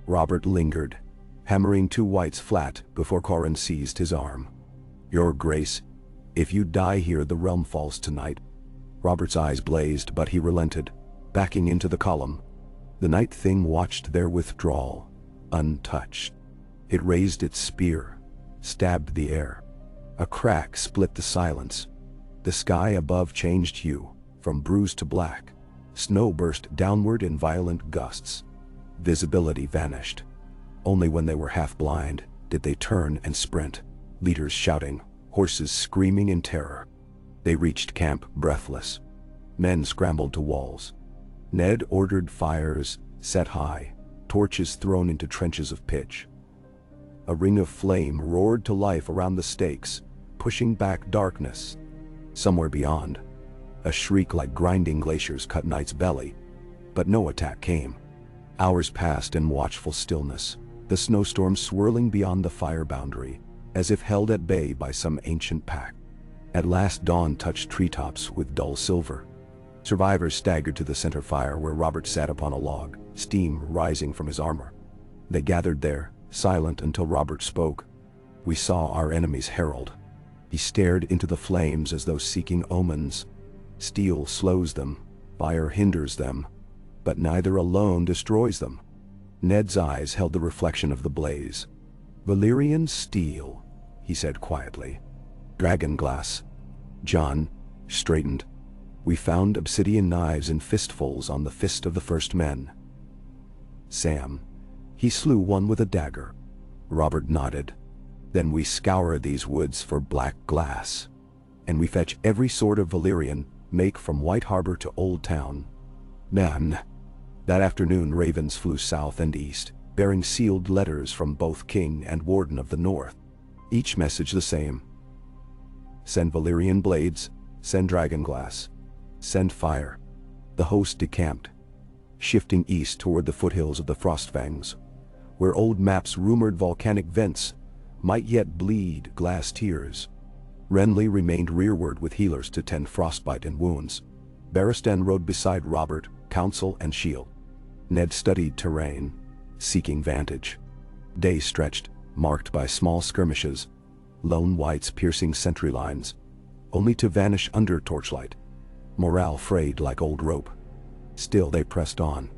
Robert lingered, hammering 2 whites flat before Corrine seized his arm. Your Grace, if you die here, the realm falls tonight. Robert's eyes blazed, but he relented, backing into the column. The Night Thing watched their withdrawal, untouched. It raised its spear, stabbed the air. A crack split the silence. The sky above changed hue, from bruised to black. Snow burst downward in violent gusts. Visibility vanished. Only when they were half blind did they turn and sprint, leaders shouting, horses screaming in terror. They reached camp breathless. Men scrambled to walls. Ned ordered fires set high, torches thrown into trenches of pitch. A ring of flame roared to life around the stakes, pushing back darkness. Somewhere beyond, a shriek like grinding glaciers cut Night's belly, but no attack came. Hours passed in watchful stillness, the snowstorm swirling beyond the fire boundary, as if held at bay by some ancient pack. At last dawn touched treetops with dull silver. Survivors staggered to the center fire where Robert sat upon a log, steam rising from his armor. They gathered there, silent until Robert spoke. We saw our enemy's herald. He stared into the flames as though seeking omens. Steel slows them, fire hinders them, but neither alone destroys them. Ned's eyes held the reflection of the blaze. Valyrian steel, he said quietly. Dragon glass. Jon straightened. We found obsidian knives in fistfuls on the fist of the first men. Sam. He slew one with a dagger. Robert nodded. Then we scour these woods for black glass. And we fetch every sort of Valyrian, make from White Harbor to Old Town. Man. That afternoon ravens flew south and east, bearing sealed letters from both King and Warden of the North. Each message the same. Send Valyrian blades, send dragon glass, send fire. The host decamped, shifting east toward the foothills of the Frostfangs, where old maps rumored volcanic vents might yet bleed glass tears. Renly remained rearward with healers to tend frostbite and wounds. Barristan rode beside Robert, counsel and shield. Ned studied terrain, seeking vantage. Days stretched, marked by small skirmishes, lone whites piercing sentry lines, only to vanish under torchlight. Morale frayed like old rope. Still they pressed on.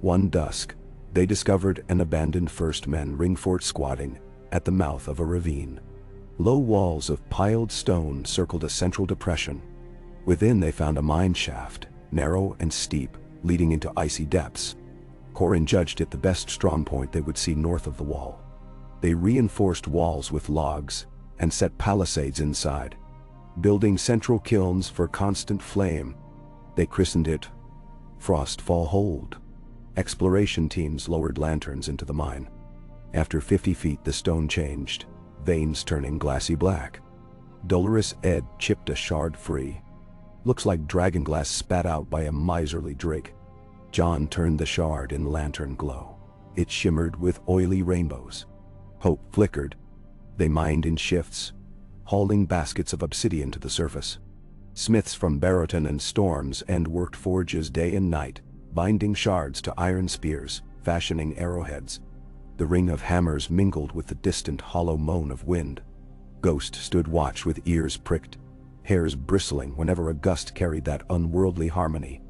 One dusk, they discovered an abandoned first men ringfort squatting at the mouth of a ravine. Low walls of piled stone circled a central depression. Within they found a mine shaft, narrow and steep, leading into icy depths. Corrine judged it the best strongpoint they would see north of the wall. They reinforced walls with logs and set palisades inside, building central kilns for constant flame. They christened it Frostfall Hold. Exploration teams lowered lanterns into the mine. After 50 feet the stone changed, veins turning glassy black. Dolorous Ed chipped a shard free. Looks like dragonglass spat out by a miserly drake. Jon turned the shard in lantern glow. It shimmered with oily rainbows. Hope flickered. They mined in shifts, hauling baskets of obsidian to the surface. Smiths from Baratheon and Storm's End worked forges day and night, binding shards to iron spears, fashioning arrowheads. The ring of hammers mingled with the distant hollow moan of wind. Ghost stood watch with ears pricked, hairs bristling whenever a gust carried that unworldly harmony.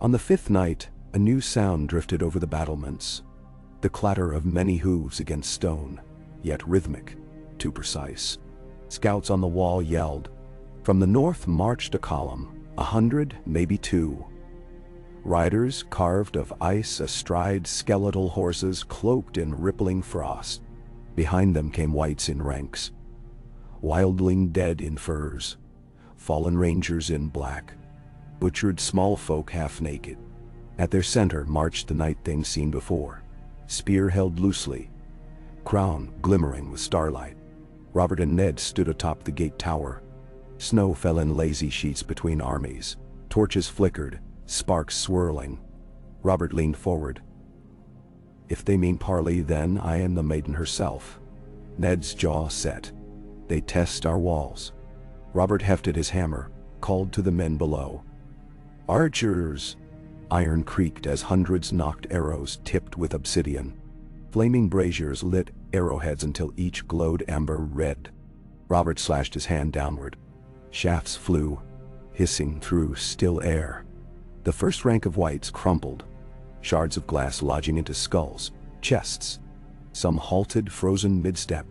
On the fifth night, a new sound drifted over the battlements. The clatter of many hooves against stone, yet rhythmic, too precise. Scouts on the wall yelled. From the north marched a column, 100, maybe 2. Riders carved of ice astride skeletal horses cloaked in rippling frost. Behind them came wights in ranks. Wildling dead in furs, fallen rangers in black, butchered small folk half naked. At their center marched the night thing seen before, spear held loosely, crown glimmering with starlight. Robert and Ned stood atop the gate tower. Snow fell in lazy sheets between armies. Torches flickered, sparks swirling. Robert leaned forward. "If they mean parley, then I am the maiden herself." Ned's jaw set. "They test our walls." Robert hefted his hammer, called to the men below. "Archers!" Iron creaked as hundreds knocked arrows tipped with obsidian. Flaming braziers lit arrowheads until each glowed amber red. Robert slashed his hand downward. Shafts flew, hissing through still air. The first rank of wights crumpled, shards of glass lodging into skulls, chests. Some halted frozen mid-step,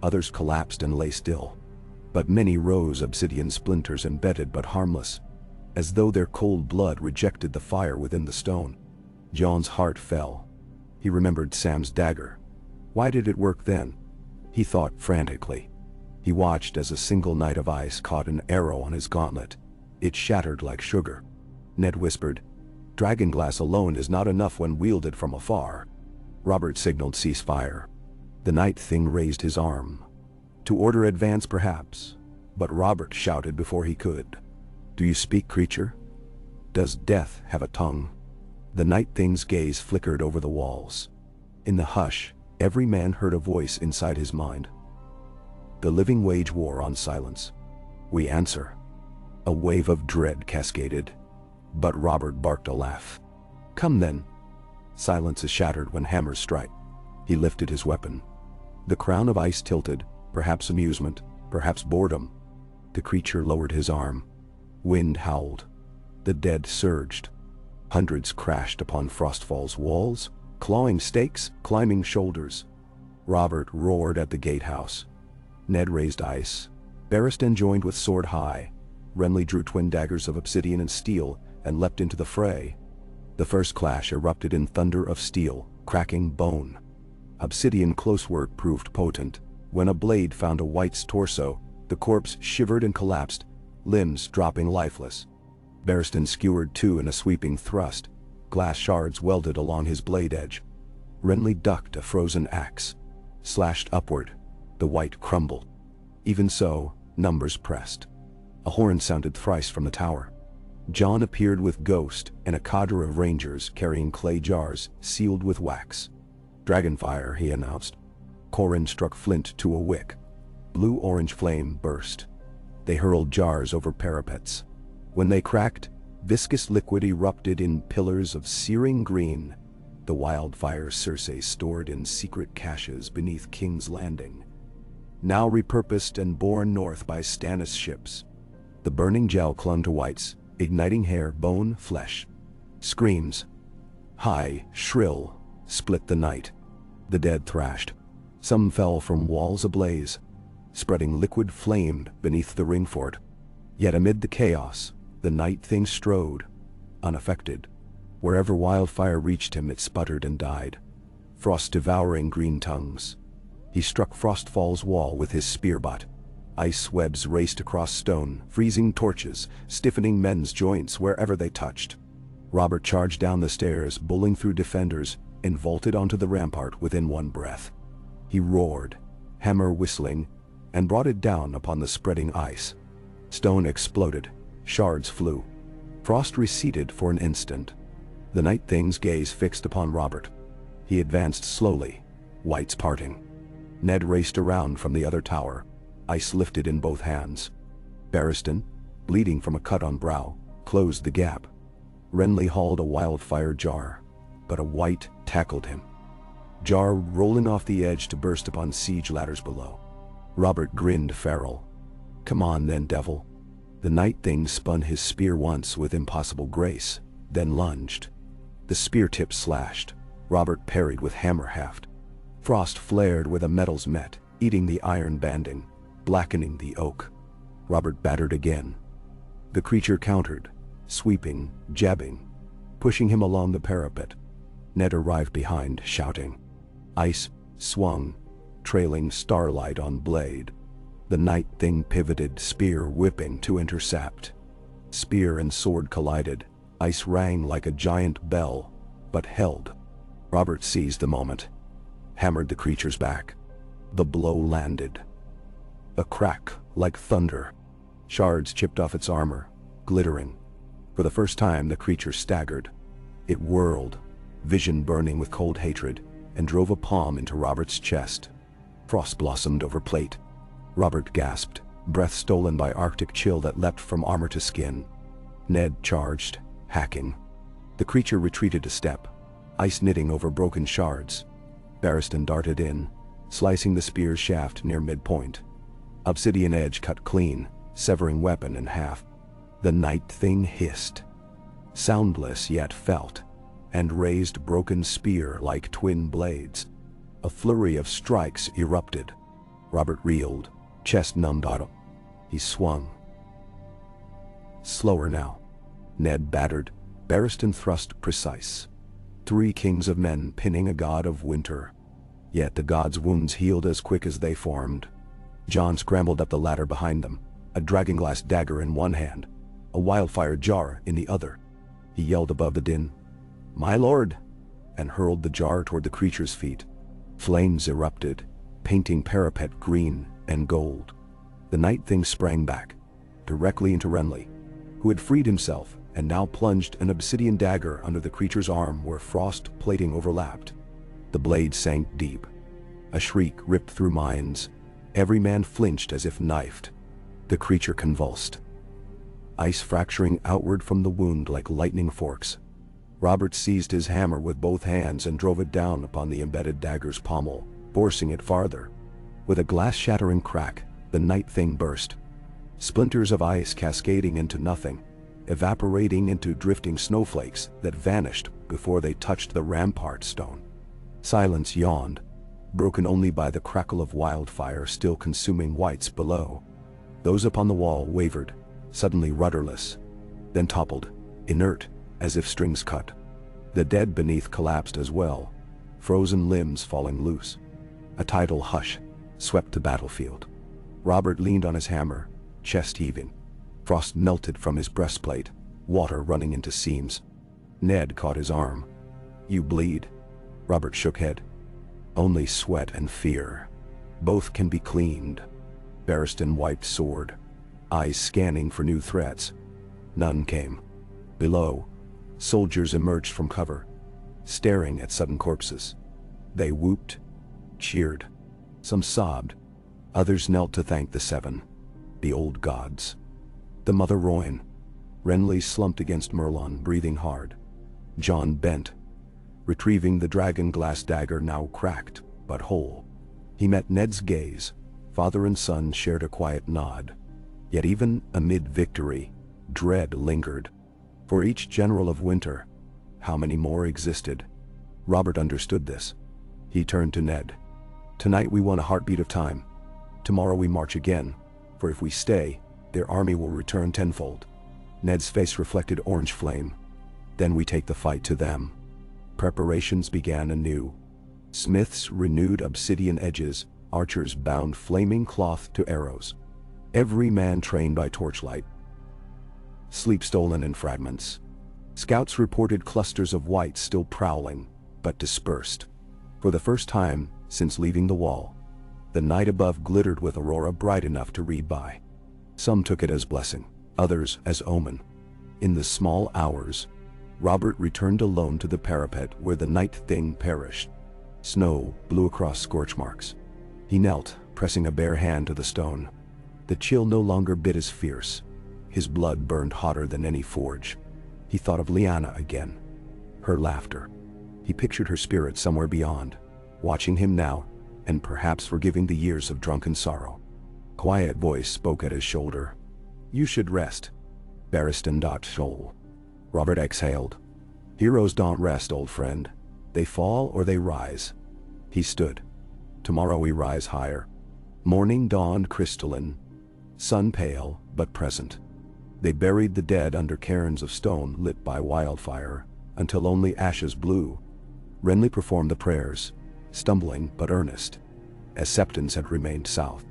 others collapsed and lay still. But many rose obsidian splinters embedded but harmless, as though their cold blood rejected the fire within the stone. Jon's heart fell. He remembered Sam's dagger. Why did it work then? He thought frantically. He watched as a single night of ice caught an arrow on his gauntlet. It shattered like sugar. Ned whispered, "Dragonglass alone is not enough when wielded from afar." Robert signaled ceasefire. The night thing raised his arm. To order advance perhaps, but Robert shouted before he could. "Do you speak, creature? Does death have a tongue?" The night thing's gaze flickered over the walls. In the hush, every man heard a voice inside his mind. The living wage war on silence. We answer. A wave of dread cascaded, but Robert barked a laugh. "Come then." Silence is shattered when hammers strike. He lifted his weapon. The crown of ice tilted, perhaps amusement, perhaps boredom. The creature lowered his arm. Wind howled. The dead surged. Hundreds crashed upon Frostfall's walls, clawing stakes, climbing shoulders. Robert roared at the gatehouse. Ned raised ice. Barristan joined with sword high. Renly drew twin daggers of obsidian and steel and leapt into the fray. The first clash erupted in thunder of steel, cracking bone. Obsidian close work proved potent. When a blade found a wight's torso, the corpse shivered and collapsed, limbs dropping lifeless. Barristan skewered two in a sweeping thrust. Glass shards welded along his blade edge. Renly ducked a frozen axe. Slashed upward. The wight crumbled. Even so, numbers pressed. A horn sounded thrice from the tower. Jon appeared with Ghost and a cadre of rangers carrying clay jars sealed with wax. "Dragonfire," he announced. Corrin struck flint to a wick. Blue-orange flame burst. They hurled jars over parapets. When they cracked, viscous liquid erupted in pillars of searing green. The wildfire Cersei stored in secret caches beneath King's Landing, now repurposed and borne north by Stannis ships. The burning gel clung to wights, igniting hair, bone, flesh. Screams, high, shrill, split the night. The dead thrashed. Some fell from walls ablaze, spreading liquid flame beneath the ring fort. Yet amid the chaos, the night thing strode, unaffected. Wherever wildfire reached him, it sputtered and died. Frost-devouring green tongues. He struck Frostfall's wall with his spear butt. Ice webs raced across stone, freezing torches, stiffening men's joints wherever they touched. Robert charged down the stairs, bowling through defenders, and vaulted onto the rampart within one breath. He roared, hammer whistling, and brought it down upon the spreading ice. Stone exploded, shards flew. Frost receded for an instant. The Night Thing's gaze fixed upon Robert. He advanced slowly, whites parting. Ned raced around from the other tower, ice lifted in both hands. Barristan, bleeding from a cut on brow, closed the gap. Renly hauled a wildfire jar, but a wight tackled him. Jar rolling off the edge to burst upon siege ladders below. Robert grinned feral. "Come on then, devil." The Night Thing spun his spear once with impossible grace, then lunged. The spear tip slashed. Robert parried with hammer haft. Frost flared where the metals met, eating the iron banding, blackening the oak. Robert battered again. The creature countered, sweeping, jabbing, pushing him along the parapet. Ned arrived behind, shouting. Ice swung, trailing starlight on blade. The Night Thing pivoted, spear whipping to intercept. Spear and sword collided. Ice rang like a giant bell, but held. Robert seized the moment, hammered the creature's back. The blow landed. A crack like thunder. Shards chipped off its armor, glittering. For the first time the creature staggered. It whirled, vision burning with cold hatred, and drove a palm into Robert's chest. Frost blossomed over plate. Robert gasped, breath stolen by arctic chill that leapt from armor to skin. Ned charged, hacking. The creature retreated a step, ice knitting over broken shards. Barristan darted in, slicing the spear's shaft near midpoint. Obsidian edge cut clean, severing weapon in half. The Night Thing hissed, soundless yet felt, and raised broken spear like twin blades. A flurry of strikes erupted. Robert reeled, chest numbed auto. He swung. Slower now. Ned battered, Barristan thrust precise. 3 kings of men pinning a god of winter. Yet the god's wounds healed as quick as they formed. Jon scrambled up the ladder behind them, a dragonglass dagger in one hand, a wildfire jar in the other. He yelled above the din, "My lord!" and hurled the jar toward the creature's feet. Flames erupted, painting parapet green and gold. The Night Thing sprang back, directly into Renly, who had freed himself and now plunged an obsidian dagger under the creature's arm where frost plating overlapped. The blade sank deep. A shriek ripped through minds. Every man flinched as if knifed. The creature convulsed, ice fracturing outward from the wound like lightning forks. Robert seized his hammer with both hands and drove it down upon the embedded dagger's pommel, forcing it farther. With a glass-shattering crack, the Night Thing burst. Splinters of ice cascading into nothing, evaporating into drifting snowflakes that vanished before they touched the rampart stone. Silence yawned, broken only by the crackle of wildfire still consuming whites below. Those upon the wall wavered, suddenly rudderless, then toppled, inert, as if strings cut. The dead beneath collapsed as well, frozen limbs falling loose. A tidal hush swept the battlefield. Robert leaned on his hammer, chest heaving. Frost melted from his breastplate, water running into seams. Ned caught his arm. "You bleed." Robert shook head. "Only sweat and fear. Both can be cleaned." Barristan wiped sword, eyes scanning for new threats. None came. Below, soldiers emerged from cover, staring at sudden corpses. They whooped, cheered. Some sobbed. Others knelt to thank the 7, the old gods. The mother Royan. Renly slumped against Merlon, breathing hard. Jon bent, retrieving the dragon-glass dagger now cracked, but whole. He met Ned's gaze. Father and son shared a quiet nod. Yet even amid victory, dread lingered. For each general of winter, how many more existed? Robert understood this. He turned to Ned. "Tonight we won a heartbeat of time. Tomorrow we march again, for if we stay, their army will return tenfold." Ned's face reflected orange flame. "Then we take the fight to them." Preparations began anew. Smiths renewed obsidian edges, archers bound flaming cloth to arrows. Every man trained by torchlight. Sleep stolen in fragments. Scouts reported clusters of whites still prowling, but dispersed. For the first time since leaving the wall, The night above glittered with aurora bright enough to read by. Some took it as blessing, others as omen. In the small hours, Robert returned alone to the parapet where the night thing perished. Snow blew across scorch marks. He knelt, pressing a bare hand to the stone. The chill no longer bit as fierce. His blood burned hotter than any forge. He thought of Lyanna again. Her laughter. He pictured her spirit somewhere beyond, watching him now, and perhaps forgiving the years of drunken sorrow. Quiet voice spoke at his shoulder. "You should rest." Baratheon. Robert exhaled. "Heroes don't rest, old friend. They fall or they rise." He stood. "Tomorrow we rise higher." Morning dawned crystalline, sun pale but present. They buried the dead under cairns of stone lit by wildfire, until only ashes blew. Renly performed the prayers, stumbling but earnest, as Septons had remained south.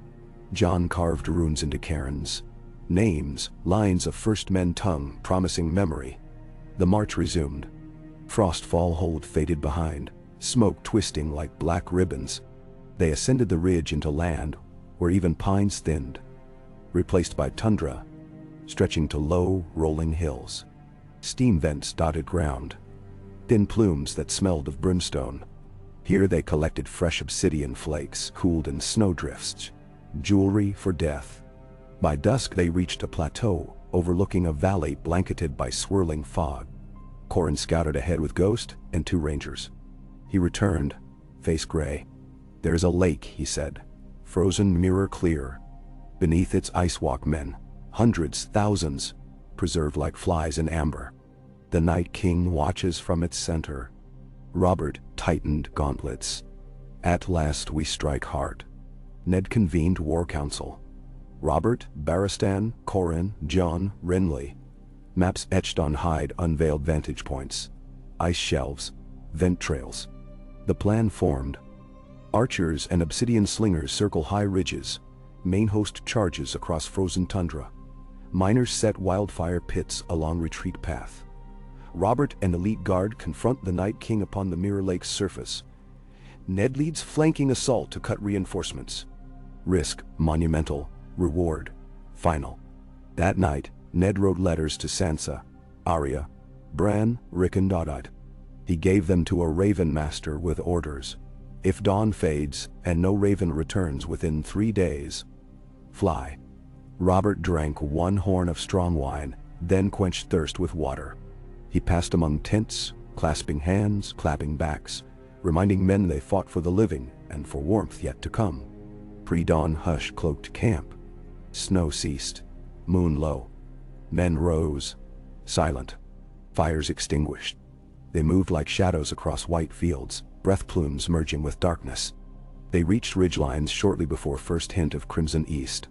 Jon carved runes into cairns, names, lines of first men tongue promising memory. The march resumed. Frostfall hold faded behind, smoke twisting like black ribbons. They ascended the ridge into land where even pines thinned, replaced by tundra, stretching to low, rolling hills. Steam vents dotted ground, thin plumes that smelled of brimstone. Here they collected fresh obsidian flakes, cooled in snowdrifts, jewelry for death. By dusk they reached a plateau, overlooking a valley blanketed by swirling fog. Corrin scouted ahead with Ghost and 2 rangers. He returned, face gray. "There's a lake," he said, "frozen mirror clear. Beneath its icewalk men, hundreds, thousands, preserved like flies in amber. The Night King watches from its center." Robert tightened gauntlets. "At last we strike hard." Ned convened war council. Robert, Baratheon, Corrin, Jon, Renly. Maps etched on hide unveiled vantage points, ice shelves, vent trails. The plan formed. Archers and obsidian slingers circle high ridges, main host charges across frozen tundra. Miners set wildfire pits along retreat path. Robert and elite guard confront the Night King upon the Mirror Lake's surface. Ned leads flanking assault to cut reinforcements. Risk monumental, reward final. That night, Ned wrote letters to Sansa, Arya, Bran, Rick and Doddite. He gave them to a Raven Master with orders. If dawn fades and no Raven returns within 3 days, fly. Robert drank 1 horn of strong wine, then quenched thirst with water. He passed among tents, clasping hands, clapping backs, reminding men they fought for the living and for warmth yet to come. Pre-dawn hush cloaked camp. Snow ceased, moon low. Men rose, silent, fires extinguished. They moved like shadows across white fields, breath plumes merging with darkness. They reached ridgelines shortly before first hint of crimson east.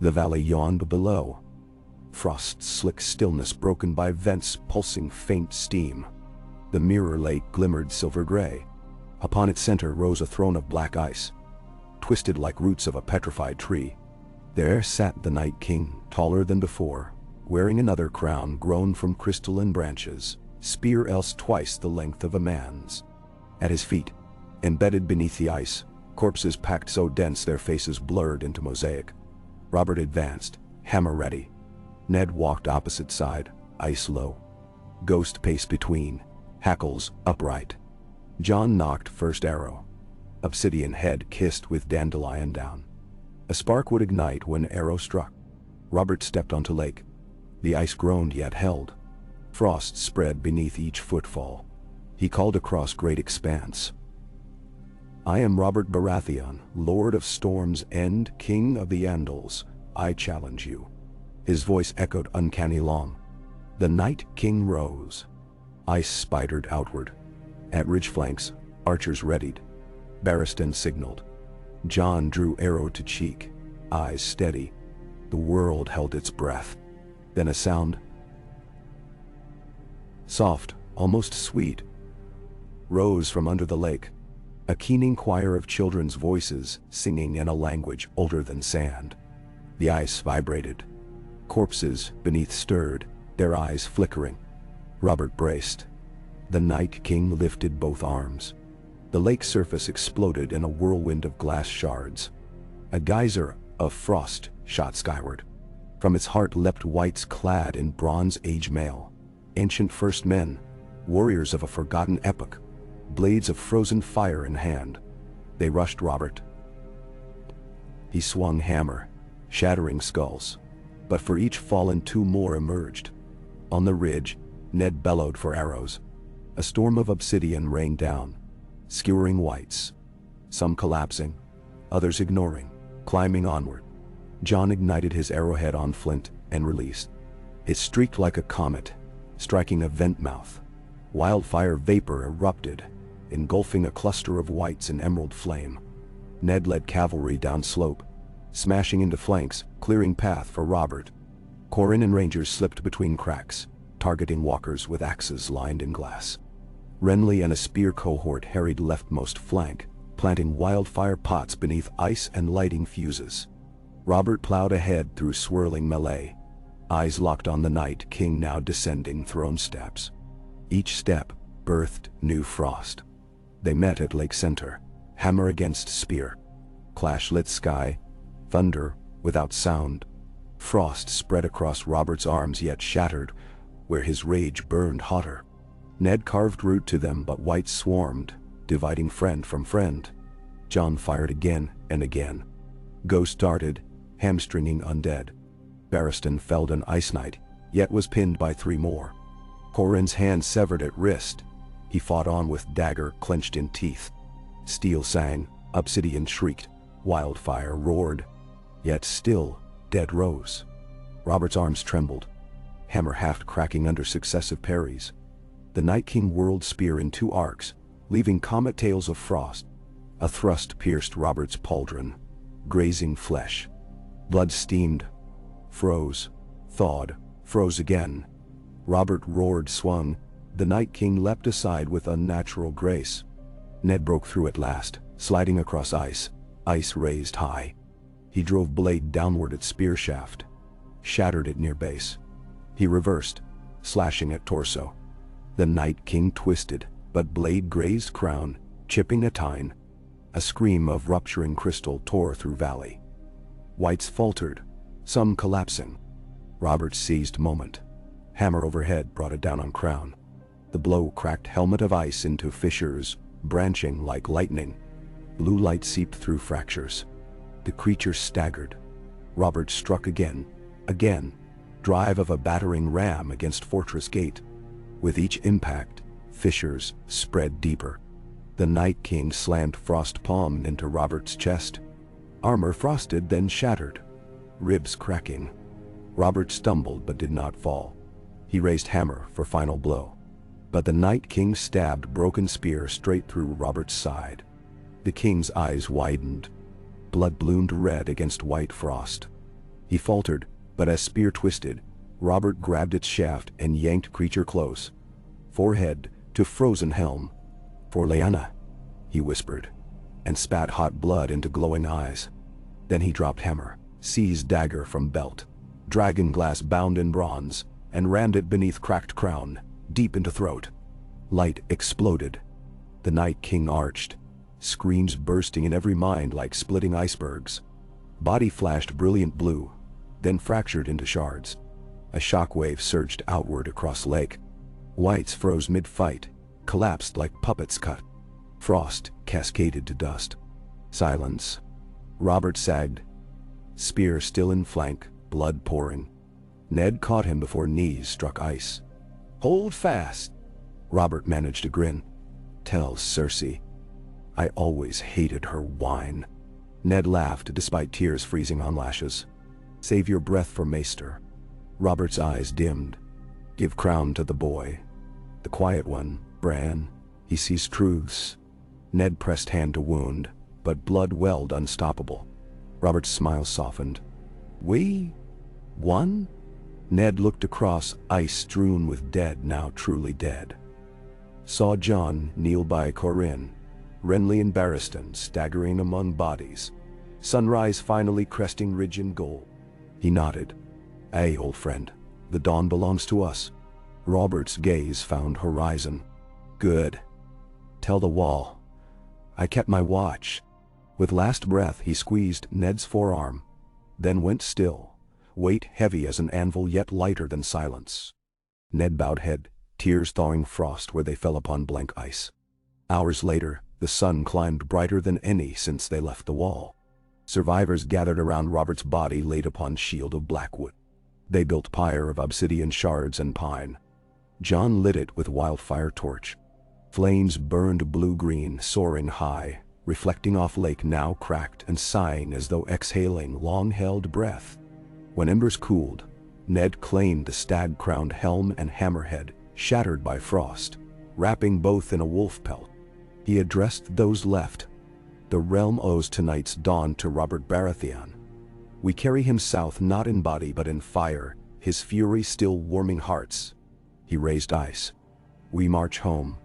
The valley yawned below. Frost's slick stillness broken by vents pulsing faint steam. The Mirror Lake glimmered silver gray. Upon its center rose a throne of black ice, twisted like roots of a petrified tree. There sat the Night King, taller than before, wearing another crown grown from crystalline branches, spear else twice the length of a man's. At his feet, embedded beneath the ice, corpses packed so dense their faces blurred into mosaic. Robert advanced, hammer ready. Ned walked opposite side, ice low. Ghost paced between, hackles upright. Jon knocked first arrow. Obsidian head kissed with dandelion down. A spark would ignite when arrow struck. Robert stepped onto lake. The ice groaned yet held. Frost spread beneath each footfall. He called across great expanse. "I am Robert Baratheon, Lord of Storm's End, King of the Andals. I challenge you." His voice echoed uncanny long. The Night King rose. Ice spidered outward. At ridge flanks, archers readied. Barristan signaled. Jon drew arrow to cheek, eyes steady. The world held its breath. Then a sound. Soft, almost sweet, rose from under the lake. A keening choir of children's voices singing in a language older than sand. The ice vibrated. Corpses beneath stirred, their eyes flickering. Robert braced. The Night King lifted both arms. The lake surface exploded in a whirlwind of glass shards. A geyser of frost shot skyward. From its heart leapt wights clad in Bronze Age mail. Ancient first men, warriors of a forgotten epoch, blades of frozen fire in hand. They rushed Robert. He swung hammer, shattering skulls. But for each fallen, two more emerged. On the ridge, Ned bellowed for arrows. A storm of obsidian rained down, skewering wights. Some collapsing, others ignoring, climbing onward. Jon ignited his arrowhead on flint and released. It streaked like a comet, striking a vent mouth. Wildfire vapor erupted, engulfing a cluster of wights in emerald flame. Ned led cavalry down slope, smashing into flanks, clearing path for Robert. Corin and rangers slipped between cracks, targeting walkers with axes lined in glass. Renly and a spear cohort harried leftmost flank, planting wildfire pots beneath ice and lighting fuses. Robert plowed ahead through swirling melee, eyes locked on the Night King now descending throne steps. Each step birthed new frost. They met at Lake Center, hammer against spear. Clash-lit sky, thunder without sound. Frost spread across Robert's arms yet shattered, where his rage burned hotter. Ned carved route to them, but wights swarmed, dividing friend from friend. Jon fired again and again. Ghost darted, hamstringing undead. Barristan felled an Ice Knight, yet was pinned by three more. Corin's hand severed at wrist. He fought on with dagger clenched in teeth. Steel sang, obsidian shrieked, wildfire roared. Yet still, dead rose. Robert's arms trembled, hammer haft cracking under successive parries. The Night King whirled spear in two arcs, leaving comet tails of frost. A thrust pierced Robert's pauldron, grazing flesh. Blood steamed, froze, thawed, froze again. Robert roared, swung. The Night King leapt aside with unnatural grace. Ned broke through at last, sliding across ice raised high. He drove blade downward at spear shaft, shattered it near base. He reversed, slashing at torso. The Night King twisted, but blade grazed crown, chipping a tine. A scream of rupturing crystal tore through valley. Wights faltered, some collapsing. Robert seized moment. Hammer overhead brought it down on crown. The blow cracked helmet of ice into fissures, branching like lightning. Blue light seeped through fractures. The creature staggered. Robert struck again, drive of a battering ram against fortress gate. With each impact, fissures spread deeper. The Night King slammed frost palm into Robert's chest. Armor frosted, then shattered, ribs cracking. Robert stumbled but did not fall. He raised hammer for final blow. But the Night King stabbed broken spear straight through Robert's side. The king's eyes widened. Blood bloomed red against white frost. He faltered, but as spear twisted, Robert grabbed its shaft and yanked creature close. Forehead to frozen helm. "For Lyanna," he whispered, and spat hot blood into glowing eyes. Then he dropped hammer, seized dagger from belt, dragon glass bound in bronze, and rammed it beneath cracked crown, deep into throat. Light exploded. The Night King arched, screams bursting in every mind like splitting icebergs. Body flashed brilliant blue, then fractured into shards. A shockwave surged outward across lake. Wights froze mid-fight, collapsed like puppets cut. Frost cascaded to dust. Silence. Robert sagged, spear still in flank, blood pouring. Ned caught him before knees struck ice. "Hold fast." Robert managed a grin. "Tell Cersei. I always hated her whine." Ned laughed despite tears freezing on lashes. "Save your breath for Maester." Robert's eyes dimmed. "Give crown to the boy. The quiet one, Bran. He sees truths." Ned pressed hand to wound, but blood welled unstoppable. Robert's smile softened. "We won?" Ned looked across, ice strewn with dead now truly dead. Saw Jon kneel by Corin, Renly and Barristan staggering among bodies. Sunrise finally cresting ridge in gold. He nodded. "Aye, old friend, the dawn belongs to us." Robert's gaze found horizon. "Good. Tell the wall. I kept my watch." With last breath he squeezed Ned's forearm, then went still, weight heavy as an anvil yet lighter than silence. Ned bowed head, tears thawing frost where they fell upon blank ice. Hours later, the sun climbed brighter than any since they left the wall. Survivors gathered around Robert's body laid upon shield of black wood. They built pyre of obsidian shards and pine. John lit it with wildfire torch. Flames burned blue-green, soaring high, reflecting off lake now cracked and sighing as though exhaling long-held breath. When embers cooled, Ned claimed the stag-crowned helm and hammerhead, shattered by frost, wrapping both in a wolf pelt. He addressed those left. The realm owes tonight's dawn to Robert Baratheon. We carry him south not in body but in fire, his fury still warming hearts. He raised ice. We march home.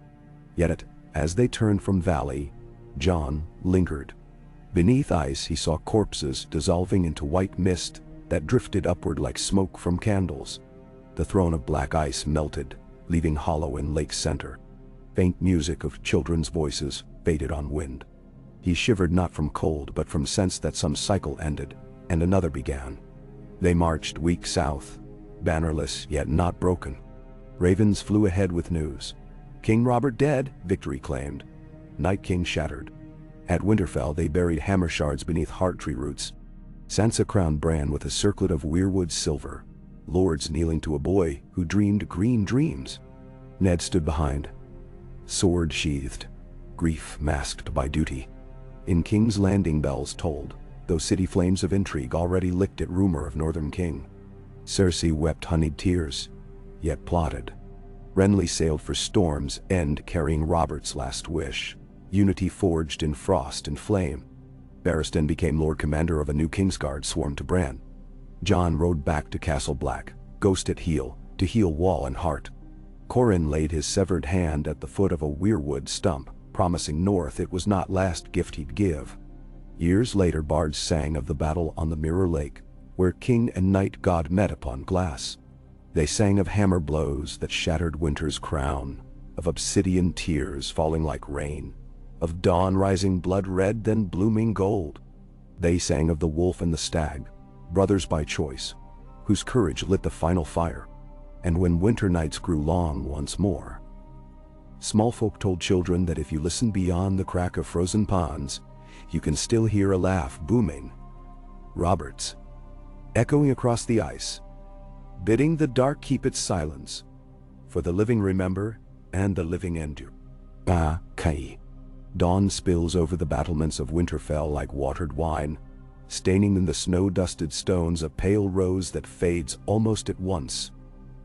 Yet as they turned from valley, John lingered. Beneath ice he saw corpses dissolving into white mist that drifted upward like smoke from candles. The throne of black ice melted, leaving hollow in lake's center. Faint music of children's voices faded on wind. He shivered not from cold but from sense that some cycle ended, and another began. They marched weak south, bannerless yet not broken. Ravens flew ahead with news. King Robert dead, victory claimed. Night King shattered. At Winterfell they buried hammer shards beneath heart-tree roots. Sansa crowned Bran with a circlet of weirwood silver. Lords kneeling to a boy who dreamed green dreams. Ned stood behind, sword sheathed, grief masked by duty. In King's Landing bells tolled, though city flames of intrigue already licked at rumor of Northern King. Cersei wept honeyed tears, yet plotted. Renly sailed for Storm's End carrying Robert's last wish. Unity forged in frost and flame. Barristan became Lord Commander of a new Kingsguard sworn to Bran. Jon rode back to Castle Black, ghost at heel, to heal wall and heart. Corin laid his severed hand at the foot of a weirwood stump, promising North it was not last gift he'd give. Years later bards sang of the battle on the Mirror Lake, where king and night god met upon glass. They sang of hammer blows that shattered winter's crown, of obsidian tears falling like rain, of dawn rising blood red then blooming gold. They sang of the wolf and the stag, brothers by choice, whose courage lit the final fire. And when winter nights grew long once more, small folk told children that if you listen beyond the crack of frozen ponds, you can still hear a laugh booming. Robert's, echoing across the ice, bidding the dark keep its silence, for the living remember and the living endure. Ba Kai. Dawn spills over the battlements of Winterfell like watered wine, staining in the snow-dusted stones a pale rose that fades almost at once.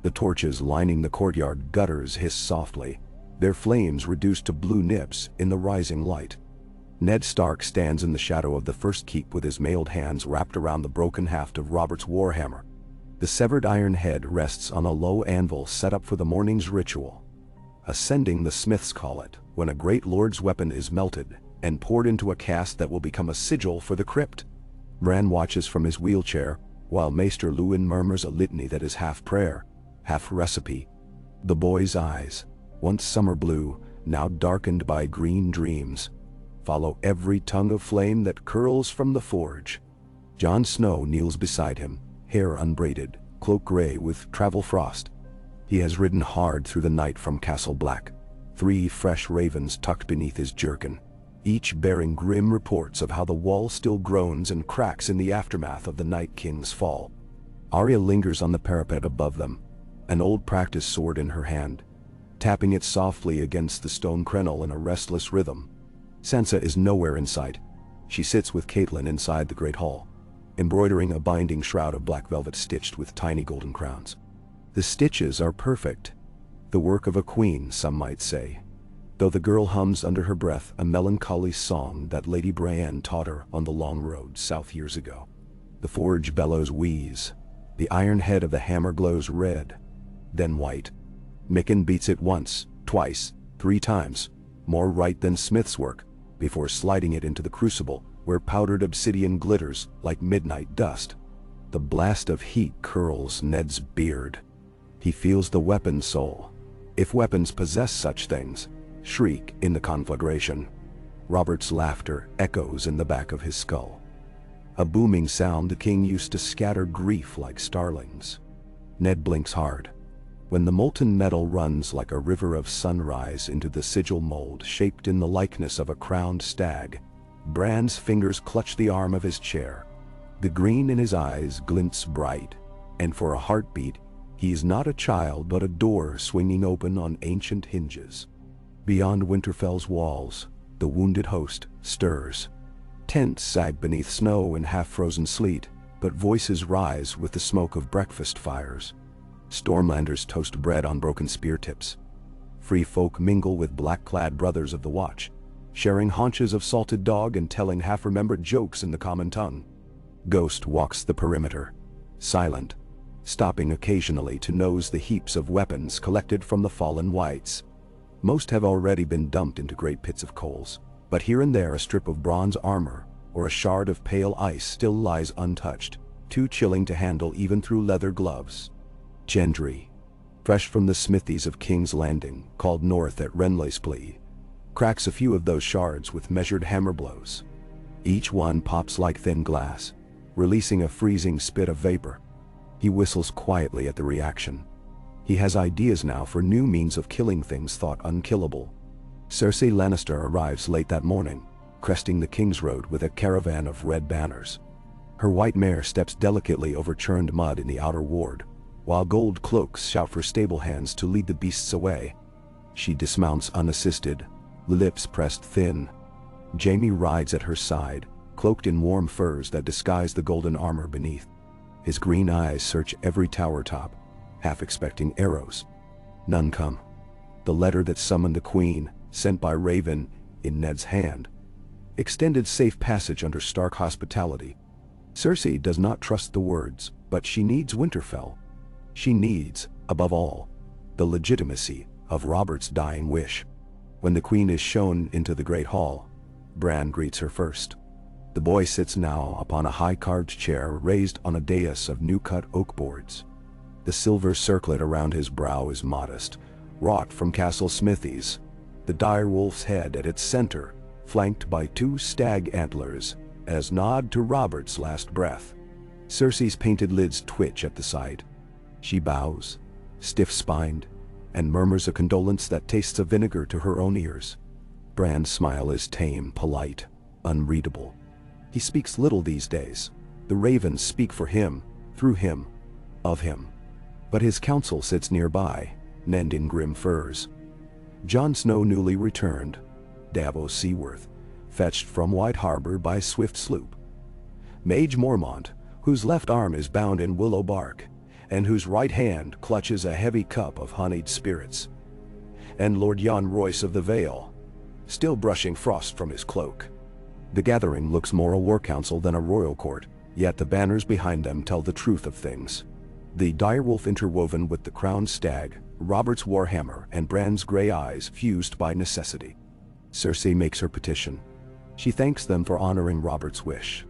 The torches lining the courtyard gutters hiss softly, their flames reduced to blue nips in the rising light. Ned Stark stands in the shadow of the first keep with his mailed hands wrapped around the broken haft of Robert's warhammer. The severed iron head rests on a low anvil set up for the morning's ritual. Ascending, the smiths call it, when a great lord's weapon is melted and poured into a cast that will become a sigil for the crypt. Bran watches from his wheelchair, while Maester Luwin murmurs a litany that is half prayer, half recipe. The boy's eyes, once summer blue, now darkened by green dreams, follow every tongue of flame that curls from the forge. Jon Snow kneels beside him, hair unbraided, cloak gray with travel frost. He has ridden hard through the night from Castle Black, 3 fresh ravens tucked beneath his jerkin, each bearing grim reports of how the wall still groans and cracks in the aftermath of the Night King's fall. Arya lingers on the parapet above them, an old practice sword in her hand, tapping it softly against the stone crenel in a restless rhythm. Sansa is nowhere in sight. She sits with Catelyn inside the great hall, embroidering a binding shroud of black velvet stitched with tiny golden crowns. The stitches are perfect, the work of a queen, some might say, though the girl hums under her breath a melancholy song that Lady Brienne taught her on the long road south years ago. The forge bellows wheeze, the iron head of the hammer glows red, then white. Mikken beats it once, twice, 3 times, more right than Smith's work, before sliding it into the crucible, where powdered obsidian glitters like midnight dust. The blast of heat curls Ned's beard. He feels the weapon soul, if weapons possess such things, shriek in the conflagration. Robert's laughter echoes in the back of his skull. A booming sound the king used to scatter grief like starlings. Ned blinks hard. When the molten metal runs like a river of sunrise into the sigil mold shaped in the likeness of a crowned stag, Bran's fingers clutch the arm of his chair. The green in his eyes glints bright, and for a heartbeat, he is not a child but a door swinging open on ancient hinges. Beyond Winterfell's walls, the wounded host stirs. Tents sag beneath snow and half-frozen sleet, but voices rise with the smoke of breakfast fires. Stormlanders toast bread on broken spear tips. Free folk mingle with black-clad brothers of the Watch, sharing haunches of salted dog and telling half-remembered jokes in the common tongue. Ghost walks the perimeter, silent, stopping occasionally to nose the heaps of weapons collected from the fallen whites. Most have already been dumped into great pits of coals, but here and there a strip of bronze armor or a shard of pale ice still lies untouched, too chilling to handle even through leather gloves. Gendry, fresh from the smithies of King's Landing, called north at Renlysplee, cracks a few of those shards with measured hammer blows. Each one pops like thin glass, releasing a freezing spit of vapor. He whistles quietly at the reaction. He has ideas now for new means of killing things thought unkillable. Cersei Lannister arrives late that morning, cresting the King's Road with a caravan of red banners. Her white mare steps delicately over churned mud in the outer ward, while gold cloaks shout for stable hands to lead the beasts away. She dismounts unassisted, lips pressed thin. Jaime rides at her side, cloaked in warm furs that disguise the golden armor beneath. His green eyes search every tower top, half expecting arrows. None come. The letter that summoned the Queen, sent by Raven, in Ned's hand, extended safe passage under Stark hospitality. Cersei does not trust the words, but she needs Winterfell. She needs, above all, the legitimacy of Robert's dying wish. When the Queen is shown into the Great Hall, Bran greets her first. The boy sits now upon a high-carved chair raised on a dais of new-cut oak boards. The silver circlet around his brow is modest, wrought from castle smithies. The dire wolf's head at its center, flanked by 2 stag antlers, as nod to Robert's last breath. Cersei's painted lids twitch at the sight. She bows, stiff-spined, and murmurs a condolence that tastes of vinegar to her own ears. Bran's smile is tame, polite, unreadable. He speaks little these days. The ravens speak for him, through him, of him. But his council sits nearby, Ned in grim furs. Jon Snow newly returned, Davos Seaworth, fetched from White Harbor by swift sloop. Mage Mormont, whose left arm is bound in willow bark, and whose right hand clutches a heavy cup of honeyed spirits. And Lord Jon Royce of the Vale, still brushing frost from his cloak. The gathering looks more a war council than a royal court, yet the banners behind them tell the truth of things. The direwolf interwoven with the crowned stag, Robert's warhammer, and Bran's gray eyes fused by necessity. Cersei makes her petition. She thanks them for honoring Robert's wish.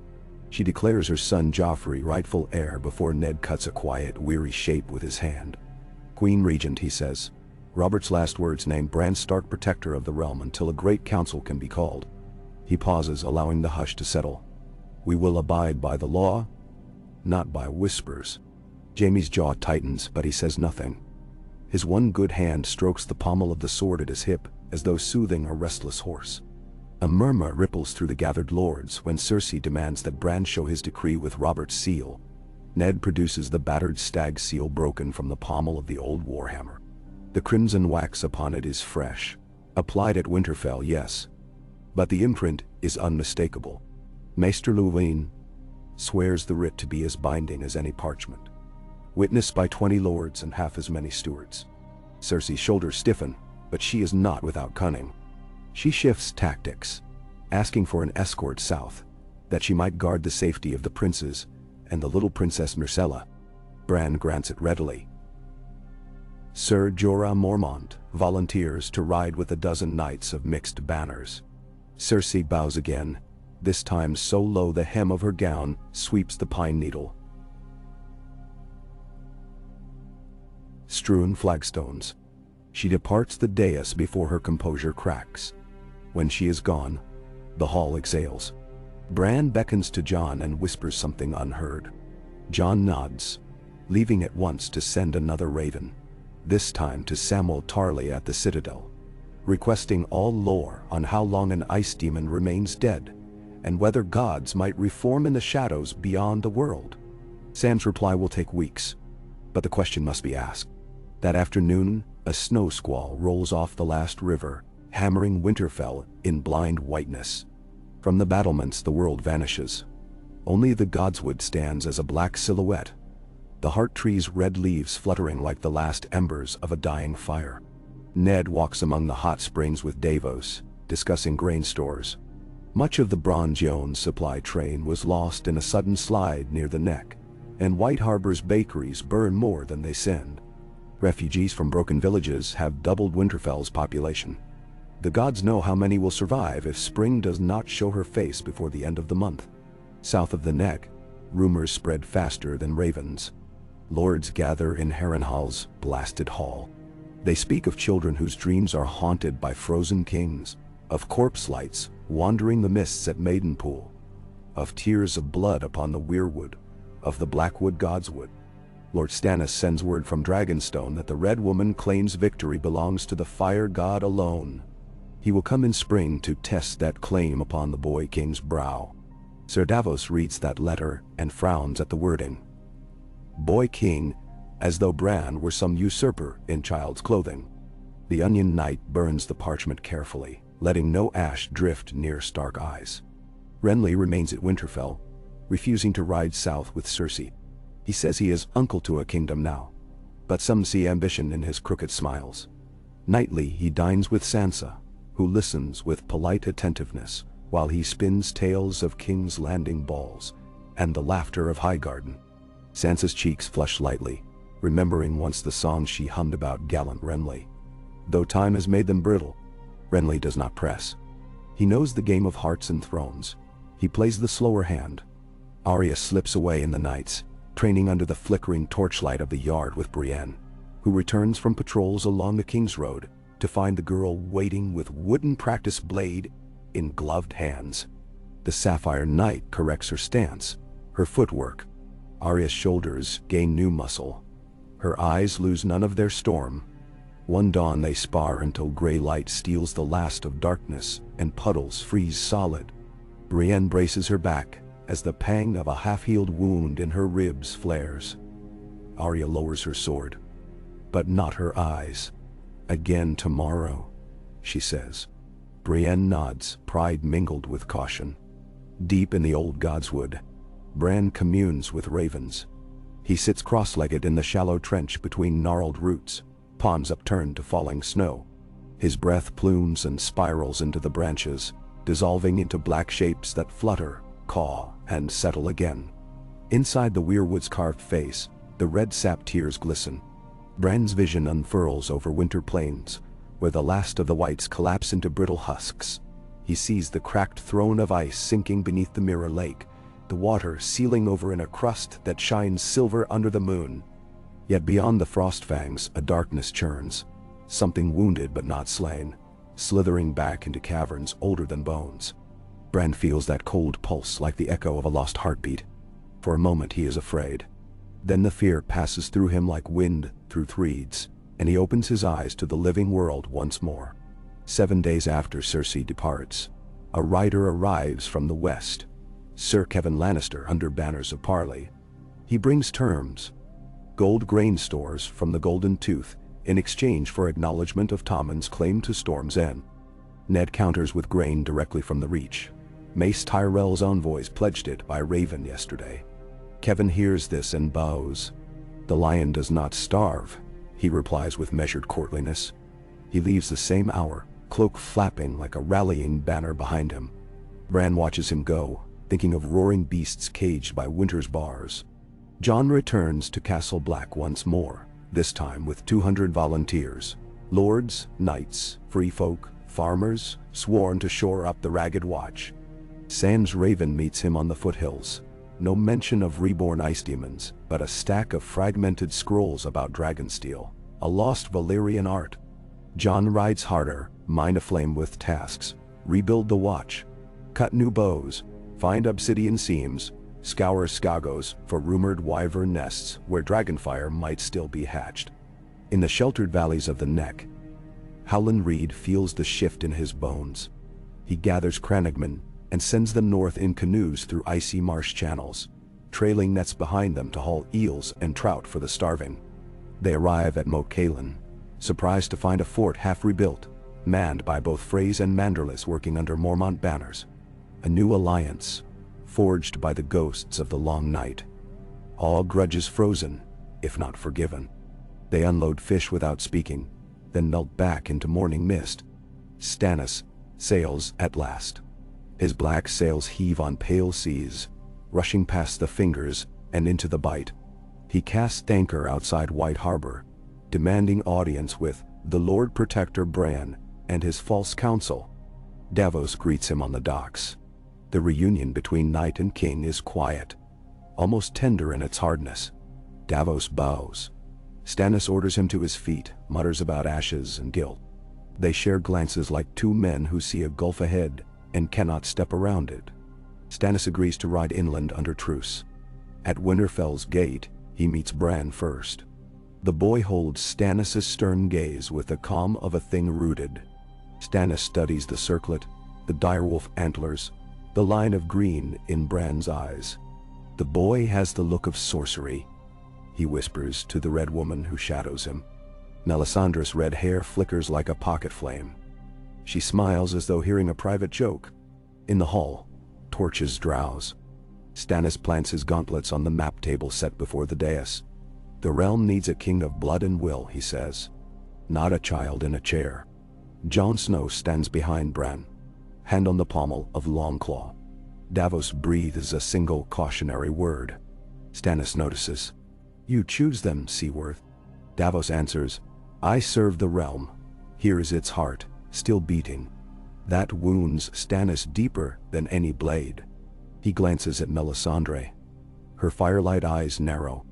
She declares her son Joffrey rightful heir before Ned cuts a quiet, weary shape with his hand. Queen Regent, he says. Robert's last words name Bran Stark protector of the realm until a great council can be called. He pauses, allowing the hush to settle. We will abide by the law, not by whispers. Jaime's jaw tightens, but he says nothing. His one good hand strokes the pommel of the sword at his hip, as though soothing a restless horse. A murmur ripples through the gathered lords when Cersei demands that Bran show his decree with Robert's seal. Ned produces the battered stag seal broken from the pommel of the old warhammer. The crimson wax upon it is fresh. Applied at Winterfell, yes. But the imprint is unmistakable. Maester Luwine swears the writ to be as binding as any parchment. Witnessed by 20 lords and half as many stewards. Cersei's shoulders stiffen, but she is not without cunning. She shifts tactics, asking for an escort south, that she might guard the safety of the princes and the little Princess Myrcella. Bran grants it readily. Sir Jorah Mormont volunteers to ride with a dozen knights of mixed banners. Cersei bows again, this time so low the hem of her gown sweeps the pine needle. Strewn flagstones. She departs the dais before her composure cracks. When she is gone, The hall exhales. Bran beckons to Jon and whispers something unheard. Jon nods, leaving at once to send another raven, this time to Samwell Tarly at the Citadel, requesting all lore on how long an ice demon remains dead, and whether gods might reform in the shadows beyond the world. Sam's reply will take weeks, but the question must be asked. That afternoon, a snow squall rolls off the last river, hammering Winterfell in blind whiteness. From the battlements the world vanishes. Only the Godswood stands as a black silhouette, the heart tree's red leaves fluttering like the last embers of a dying fire. Ned walks among the hot springs with Davos, discussing grain stores. Much of the Bronze Yones supply train was lost in a sudden slide near the neck, and White Harbor's bakeries burn more than they send. Refugees from broken villages have doubled Winterfell's population. The gods know how many will survive if spring does not show her face before the end of the month. South of the neck, rumors spread faster than ravens. Lords gather in Harrenhal's blasted hall. They speak of children whose dreams are haunted by frozen kings, of corpse lights wandering the mists at Maidenpool, of tears of blood upon the Weirwood, of the Blackwood Godswood. Lord Stannis sends word from Dragonstone that the Red Woman claims victory belongs to the Fire God alone. He will come in spring to test that claim upon the Boy King's brow. Sir Davos reads that letter and frowns at the wording. Boy King, as though Bran were some usurper in child's clothing. The Onion Knight burns the parchment carefully, letting no ash drift near Stark eyes. Renly remains at Winterfell, refusing to ride south with Cersei. He says he is uncle to a kingdom now, but some see ambition in his crooked smiles. Nightly he dines with Sansa, who listens with polite attentiveness while he spins tales of King's Landing balls and the laughter of Highgarden. Sansa's cheeks flush lightly, remembering once the songs she hummed about gallant Renly. Though time has made them brittle, Renly does not press. He knows the game of hearts and thrones. He plays the slower hand. Arya slips away in the nights, training under the flickering torchlight of the yard with Brienne, who returns from patrols along the King's Road to find the girl waiting with wooden practice blade in gloved hands. The Sapphire Knight corrects her stance, her footwork. Arya's shoulders gain new muscle. Her eyes lose none of their storm. One dawn they spar until gray light steals the last of darkness and puddles freeze solid. Brienne braces her back as the pang of a half-healed wound in her ribs flares. Arya lowers her sword, but not her eyes. Again tomorrow, she says. Brienne nods, pride mingled with caution. Deep in the old Godswood, Bran communes with ravens. He sits cross-legged in the shallow trench between gnarled roots, palms upturned to falling snow. His breath plumes and spirals into the branches, dissolving into black shapes that flutter, caw, and settle again. Inside the Weirwood's carved face, the red sap tears glisten. Bran's vision unfurls over winter plains, where the last of the whites collapse into brittle husks. He sees the cracked throne of ice sinking beneath the mirror lake, the water sealing over in a crust that shines silver under the moon. Yet beyond the frost fangs, a darkness churns, something wounded but not slain, slithering back into caverns older than bones. Bran feels that cold pulse like the echo of a lost heartbeat. For a moment he is afraid. Then the fear passes through him like wind through reeds, and he opens his eyes to the living world once more. 7 days after Cersei departs, a rider arrives from the west, Sir Kevan Lannister under banners of parley. He brings terms, gold grain stores from the Golden Tooth in exchange for acknowledgement of Tommen's claim to Storm's End. Ned counters with grain directly from the Reach. Mace Tyrell's envoys pledged it by Raven yesterday. Kevan hears this and bows. The lion does not starve, he replies with measured courtliness. He leaves the same hour, cloak flapping like a rallying banner behind him. Bran watches him go, thinking of roaring beasts caged by winter's bars. Jon returns to Castle Black once more, this time with 200 volunteers. Lords, knights, free folk, farmers, sworn to shore up the Ragged Watch. Sam's Raven meets him on the foothills. No mention of reborn ice demons, but a stack of fragmented scrolls about Dragonsteel, a lost Valyrian art. Jon rides harder, mind aflame with tasks. Rebuild the Watch. cut new bows, find obsidian seams, scour skagos for rumored wyvern nests where dragonfire might still be hatched. In the sheltered valleys of the Neck, Howland Reed feels the shift in his bones. He gathers crannogmen and sends them north in canoes through icy marsh channels, trailing nets behind them to haul eels and trout for the starving. They arrive at Moat Cailin, surprised to find a fort half rebuilt, manned by both Freys and Manderless working under Mormont banners. A new alliance, forged by the ghosts of the long night. All grudges frozen, if not forgiven. They unload fish without speaking, then melt back into morning mist. Stannis sails at last. His black sails heave on pale seas, rushing past the Fingers and into the Bight. He casts anchor outside White Harbor, demanding audience with the Lord Protector Bran and his false council. Davos greets him on the docks. The reunion between knight and king is quiet, almost tender in its hardness. Davos bows. Stannis orders him to his feet, mutters about ashes and guilt. They share glances like two men who see a gulf ahead and cannot step around it. Stannis agrees to ride inland under truce. At Winterfell's gate, he meets Bran first. The boy holds Stannis' stern gaze with the calm of a thing rooted. Stannis studies the circlet, the direwolf antlers, the line of green in Bran's eyes. The boy has the look of sorcery, he whispers to the red woman who shadows him. Melisandre's red hair flickers like a pocket flame. She smiles as though hearing a private joke. In the hall, torches drowse. Stannis plants his gauntlets on the map table set before the dais. The realm needs a king of blood and will, he says. Not a child in a chair. Jon Snow stands behind Bran, hand on the pommel of Longclaw. Davos breathes a single cautionary word. Stannis notices. You choose them, Seaworth. Davos answers, I serve the realm. Here is its heart, still beating. That wounds Stannis deeper than any blade. He glances at Melisandre. Her firelight eyes narrow.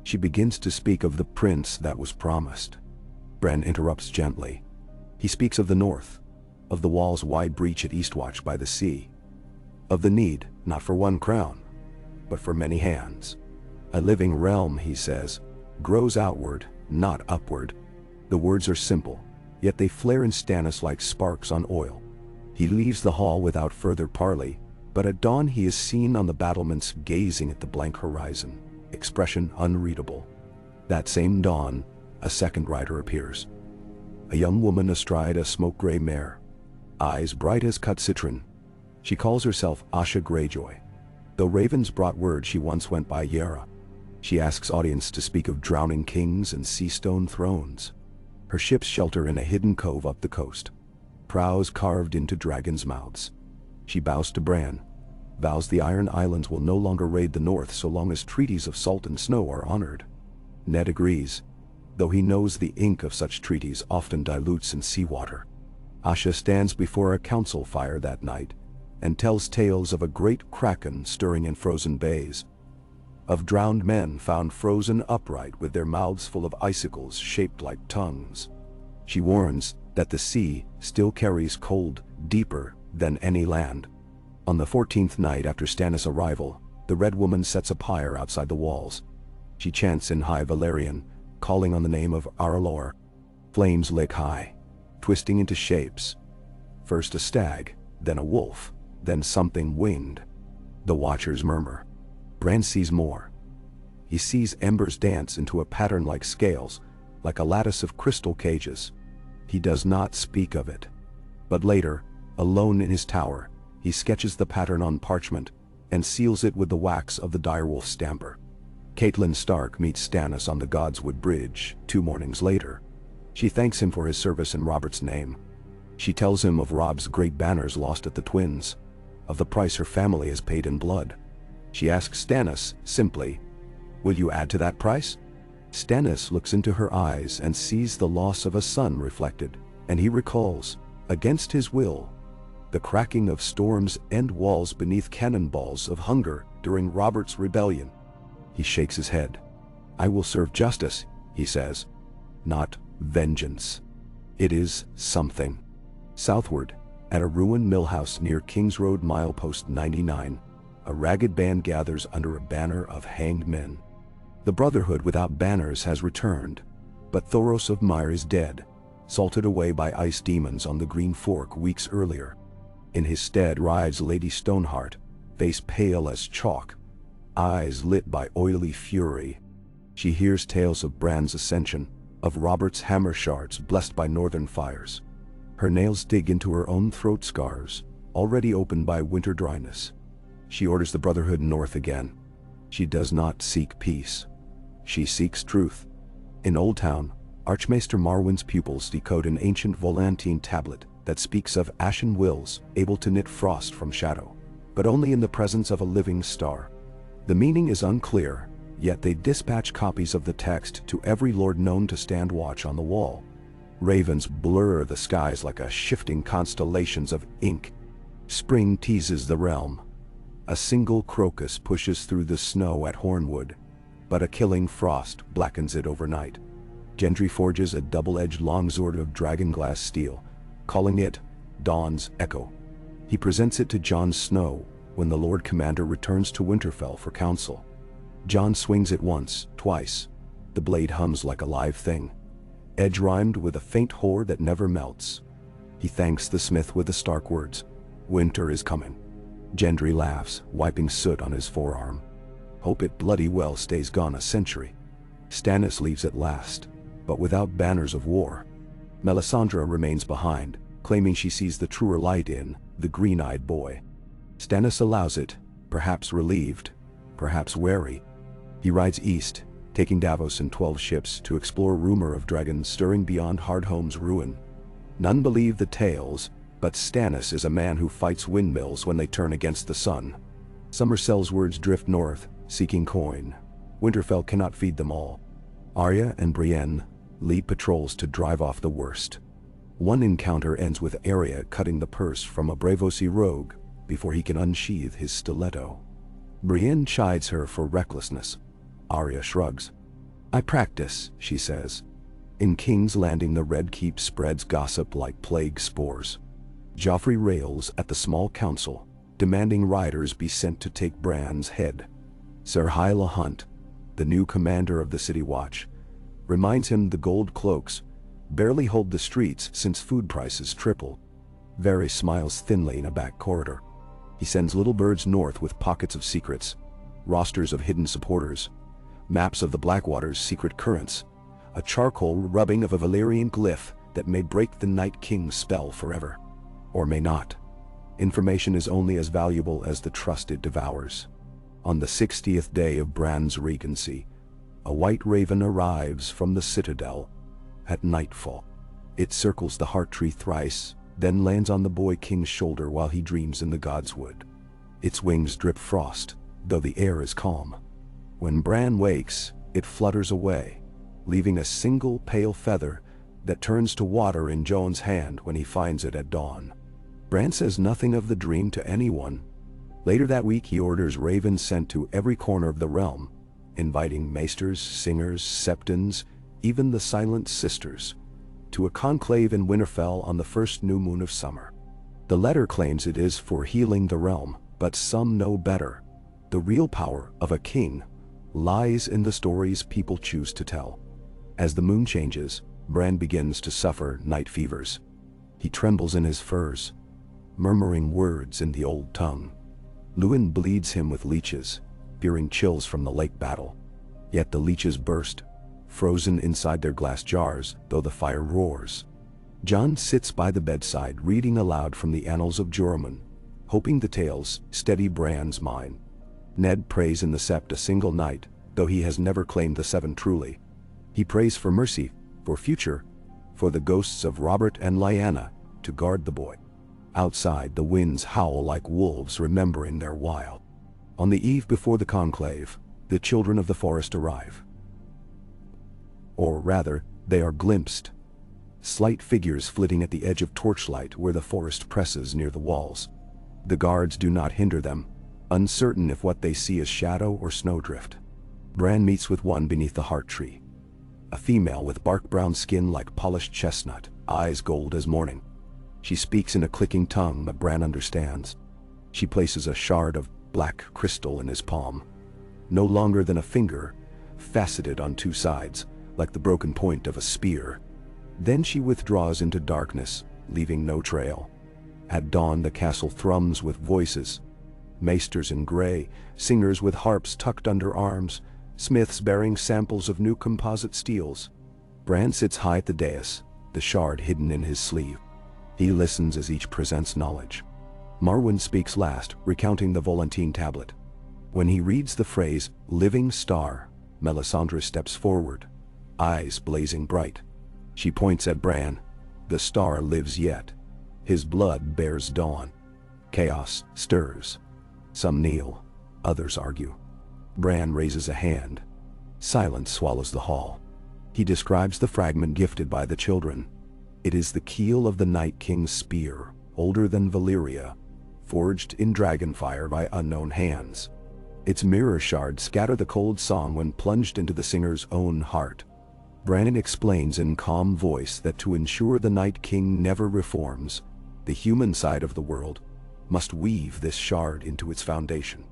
She begins to speak of the prince that was promised. Bran interrupts gently. He speaks of the north, of the wall's wide breach at Eastwatch by the sea, of the need, not for one crown, but for many hands. A living realm, he says, grows outward, not upward. The words are simple, yet they flare in Stannis like sparks on oil. He leaves the hall without further parley, but at dawn he is seen on the battlements gazing at the blank horizon, expression unreadable. That same dawn, a second rider appears. A young woman astride a smoke-gray mare, eyes bright as cut citron. She calls herself Asha Greyjoy. Though ravens brought word she once went by Yara. She asks audience to speak of drowning kings and sea-stone thrones. Her ships shelter in a hidden cove up the coast, prows carved into dragons' mouths. She bows to Bran, vows the Iron Islands will no longer raid the north so long as treaties of salt and snow are honored. Ned agrees, though he knows the ink of such treaties often dilutes in seawater. Asha stands before a council fire that night and tells tales of a great kraken stirring in frozen bays, of drowned men found frozen upright with their mouths full of icicles shaped like tongues. She warns that the sea still carries cold deeper than any land. On the 14th night after Stannis' arrival, the Red Woman sets a pyre outside the walls. She chants in High Valyrian, calling on the name of Aralor. Flames lick high, twisting into shapes. First a stag, then a wolf, then something winged. The watchers murmur. Bran sees more. He sees embers dance into a pattern like scales, like a lattice of crystal cages. He does not speak of it. But later, alone in his tower, he sketches the pattern on parchment and seals it with the wax of the direwolf stamper. Catelyn Stark meets Stannis on the Godswood Bridge 2 mornings later. She thanks him for his service in Robert's name. She tells him of Robb's great banners lost at the Twins, of the price her family has paid in blood. She asks Stannis, simply, will you add to that price? Stannis looks into her eyes and sees the loss of a son reflected, and he recalls, against his will, the cracking of storms and walls beneath cannonballs of hunger during Robert's rebellion. He shakes his head. I will serve justice, he says, not vengeance. It is something. Southward, At a ruined mill house near Kings Road milepost 99, a ragged band gathers under a banner of hanged men. The Brotherhood without banners has returned, but Thoros of Myr is dead, salted away by ice demons on the Green Fork weeks earlier. In his stead rides Lady Stoneheart, face pale as chalk, eyes lit by oily fury. She hears tales of Bran's ascension, of Robert's hammer shards blessed by northern fires. Her nails dig into her own throat scars, already opened by winter dryness. She orders the Brotherhood north again. She does not seek peace. She seeks truth. In Old Town, Archmaester Marwyn's pupils decode an ancient Volantine tablet that speaks of ashen wills able to knit frost from shadow, but only in the presence of a living star. The meaning is unclear, yet they dispatch copies of the text to every lord known to stand watch on the wall. Ravens blur the skies like a shifting constellations of ink. Spring teases the realm. A single crocus pushes through the snow at Hornwood, but a killing frost blackens it overnight. Gendry forges a double-edged longsword of dragonglass steel, calling it Dawn's Echo. He presents it to Jon Snow when the Lord Commander returns to Winterfell for counsel. Jon swings it once, twice. The blade hums like a live thing, edge rhymed with a faint hoar that never melts. He thanks the smith with the stark words, "Winter is coming." Gendry laughs, wiping soot on his forearm. Hope it bloody well stays gone a century. Stannis leaves at last, but without banners of war. Melisandre remains behind, claiming she sees the truer light in the green-eyed boy. Stannis allows it, perhaps relieved, perhaps wary. He rides east, taking Davos and 12 ships to explore rumor of dragons stirring beyond Hardhome's ruin. None believe the tales, but Stannis is a man who fights windmills when they turn against the sun. Summersell's words drift north, seeking coin. Winterfell cannot feed them all. Arya and Brienne lead patrols to drive off the worst. One encounter ends with Arya cutting the purse from a Braavosi rogue before he can unsheath his stiletto. Brienne chides her for recklessness. Arya shrugs. "I practice," she says. In King's Landing the Red Keep spreads gossip like plague spores. Joffrey rails at the small council, demanding riders be sent to take Bran's head. Sir Hyla Hunt, the new commander of the City Watch, reminds him the gold cloaks barely hold the streets since food prices triple. Varys smiles thinly in a back corridor. He sends little birds north with pockets of secrets, rosters of hidden supporters, maps of the Blackwater's secret currents, a charcoal rubbing of a Valyrian glyph that may break the Night King's spell forever. Or may not. Information is only as valuable as the trust it devours. On the 60th day of Bran's regency, a white raven arrives from the citadel at nightfall. It circles the heart tree thrice, then lands on the boy king's shoulder while he dreams in the godswood. Its wings drip frost, though the air is calm. When Bran wakes, it flutters away, leaving a single pale feather that turns to water in Jon's hand when he finds it at dawn. Bran says nothing of the dream to anyone. Later that week he orders ravens sent to every corner of the realm, inviting maesters, singers, septons, even the Silent Sisters, to a conclave in Winterfell on the first new moon of summer. The letter claims it is for healing the realm, but some know better. The real power of a king lies in the stories people choose to tell. As the moon changes, Bran begins to suffer night fevers. He trembles in his furs, murmuring words in the old tongue. Luwin bleeds him with leeches, fearing chills from the lake battle. Yet the leeches burst, frozen inside their glass jars, though the fire roars. Jon sits by the bedside reading aloud from the annals of Joramun, hoping the tales steady Bran's mind. Ned prays in the sept a single night, though he has never claimed the seven truly. He prays for mercy, for future, for the ghosts of Robert and Lyanna to guard the boy. Outside, the winds howl like wolves remembering their wild. On the eve before the conclave, the children of the forest arrive. Or rather, they are glimpsed. Slight figures flitting at the edge of torchlight where the forest presses near the walls. The guards do not hinder them, uncertain if what they see is shadow or snowdrift. Bran meets with one beneath the heart tree. A female with bark brown skin like polished chestnut, eyes gold as morning. She speaks in a clicking tongue that Bran understands. She places a shard of black crystal in his palm, no longer than a finger, faceted on two sides, like the broken point of a spear. Then she withdraws into darkness, leaving no trail. At dawn the castle thrums with voices. Maesters in gray, singers with harps tucked under arms, smiths bearing samples of new composite steels. Bran sits high at the dais, the shard hidden in his sleeve. He listens as each presents knowledge. Marwyn speaks last, recounting the Volantine tablet. When he reads the phrase, "living star," Melisandre steps forward, eyes blazing bright. She points at Bran. The star lives yet. His blood bears dawn. Chaos stirs. Some kneel, others argue. Bran raises a hand. Silence swallows the hall. He describes the fragment gifted by the children. It is the keel of the Night King's spear, older than Valyria, forged in dragonfire by unknown hands. Its mirror shards scatter the cold song when plunged into the singer's own heart. Bran explains in calm voice that to ensure the Night King never reforms, the human side of the world must weave this shard into its foundation,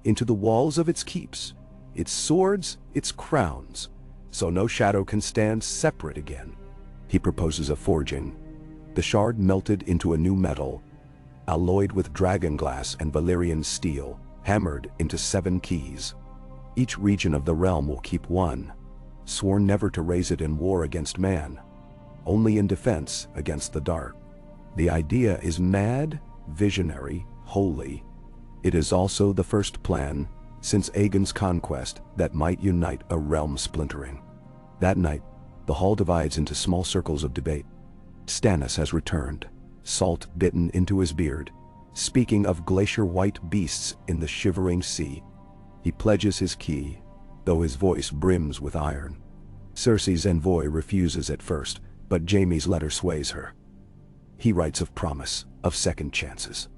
into the walls of its keeps, its swords, its crowns, so no shadow can stand separate again. He proposes a forging. The shard melted into a new metal, alloyed with dragon glass and Valyrian steel, hammered into 7 keys. Each region of the realm will keep one, sworn never to raise it in war against man, only in defense against the dark. The idea is mad, visionary, holy. It is also the first plan, since Aegon's conquest, that might unite a realm splintering. That night, the hall divides into small circles of debate. Stannis has returned, salt bitten into his beard, speaking of glacier-white beasts in the shivering sea. He pledges his key, though his voice brims with iron. Cersei's envoy refuses at first, but Jaime's letter sways her. He writes of promise, of second chances.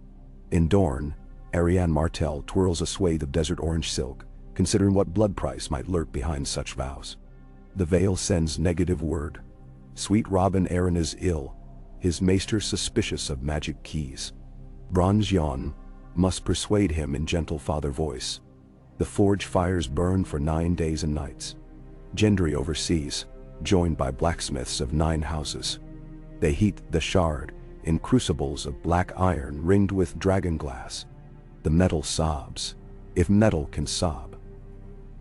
In Dorne, Arianne Martell twirls a swathe of desert orange silk, considering what blood price might lurk behind such vows. The Vale sends negative word. Sweet Robin Arryn is ill, his maester suspicious of magic keys. Bronze Jon must persuade him in gentle father voice. The forge fires burn for 9 days and nights. Gendry oversees, joined by blacksmiths of 9 houses. They heat the shard in crucibles of black iron ringed with dragon glass. The metal sobs, if metal can sob.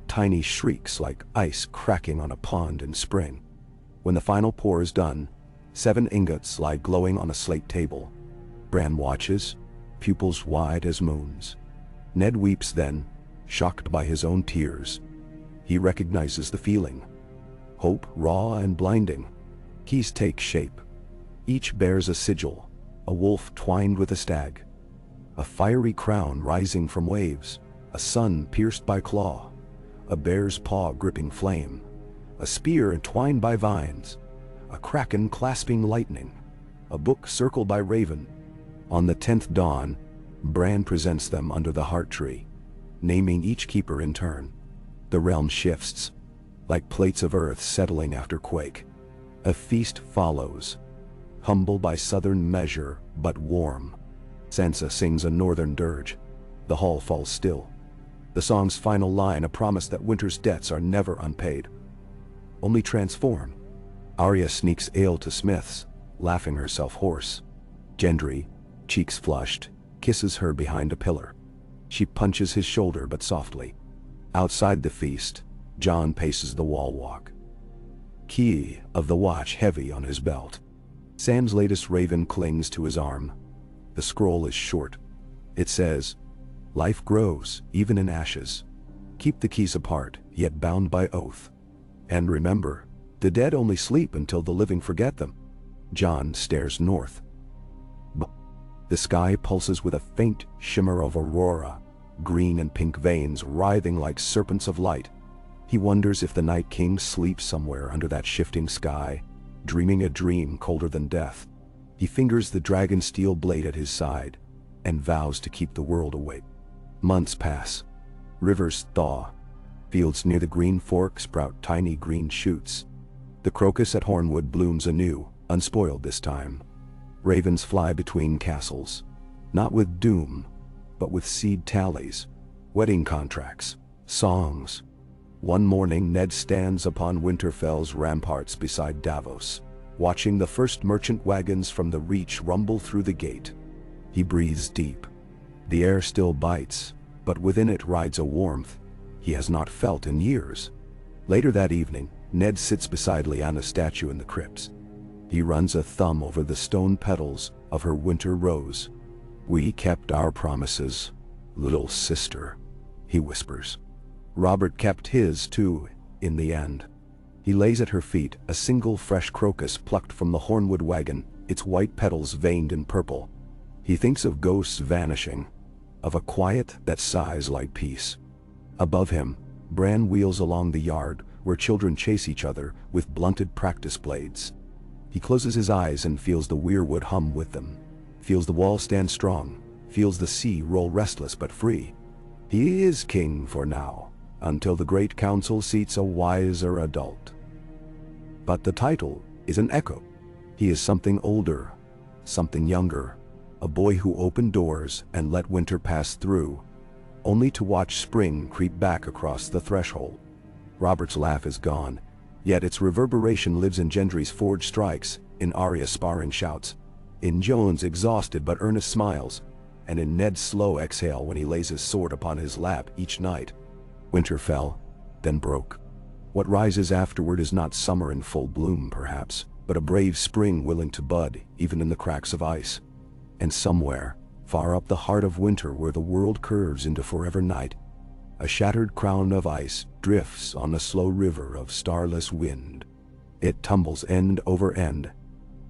Tiny shrieks like ice cracking on a pond in spring. When the final pour is done, 7 ingots lie glowing on a slate table. Bran watches, pupils wide as moons. Ned weeps then, shocked by his own tears. He recognizes the feeling. Hope raw and blinding. Keys take shape. Each bears a sigil, a wolf twined with a stag. A fiery crown rising from waves, a sun pierced by claw, a bear's paw gripping flame, a spear entwined by vines, a kraken clasping lightning, a book circled by raven. On the 10th dawn, Bran presents them under the heart tree, naming each keeper in turn. The realm shifts, like plates of earth settling after quake. A feast follows, humble by southern measure, but warm. Sansa sings a northern dirge. The hall falls still. The song's final line, a promise that winter's debts are never unpaid, only transform. Arya sneaks ale to Smith's, laughing herself hoarse. Gendry, cheeks flushed, kisses her behind a pillar. She punches his shoulder but softly. Outside the feast, Jon paces the wall walk. Key of the watch heavy on his belt. Sam's latest raven clings to his arm. The scroll is short. It says, "Life grows, even in ashes. Keep the keys apart, yet bound by oath. And remember, the dead only sleep until the living forget them." Jon stares north. The sky pulses with a faint shimmer of aurora, green and pink veins writhing like serpents of light. He wonders if the Night King sleeps somewhere under that shifting sky, dreaming a dream colder than death. He fingers the dragon steel blade at his side, and vows to keep the world awake. Months pass. Rivers thaw. Fields near the Green Fork sprout tiny green shoots. The crocus at Hornwood blooms anew, unspoiled this time. Ravens fly between castles, not with doom, but with seed tallies, wedding contracts, songs. One morning Ned stands upon Winterfell's ramparts beside Davos, watching the first merchant wagons from the Reach rumble through the gate. He breathes deep. The air still bites, but within it rides a warmth he has not felt in years. Later that evening, Ned sits beside Lyanna's statue in the crypts. He runs a thumb over the stone petals of her winter rose. "We kept our promises, little sister," he whispers. Robert kept his too, in the end. He lays at her feet a single fresh crocus plucked from the hornwood wagon, its white petals veined in purple. He thinks of ghosts vanishing, of a quiet that sighs like peace. Above him, Bran wheels along the yard where children chase each other with blunted practice blades. He closes his eyes and feels the weirwood hum with them, feels the wall stand strong, feels the sea roll restless but free. He is king for now, until the great council seats a wiser adult. But the title is an echo. He is something older, something younger, a boy who opened doors and let winter pass through, only to watch spring creep back across the threshold. Robert's laugh is gone, yet its reverberation lives in Gendry's forged strikes, in Arya's sparring shouts, in Jon's exhausted but earnest smiles, and in Ned's slow exhale when he lays his sword upon his lap each night. Winter fell, then broke. What rises afterward is not summer in full bloom, perhaps, but a brave spring willing to bud, even in the cracks of ice. And somewhere, far up the heart of winter where the world curves into forever night, a shattered crown of ice drifts on a slow river of starless wind. It tumbles end over end,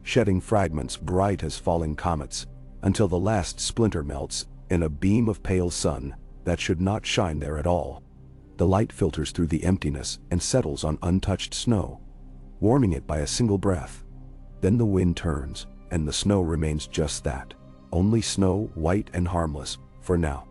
shedding fragments bright as falling comets, until the last splinter melts in a beam of pale sun that should not shine there at all. The light filters through the emptiness and settles on untouched snow, warming it by a single breath. Then the wind turns, and the snow remains just that, only snow, white and harmless, for now.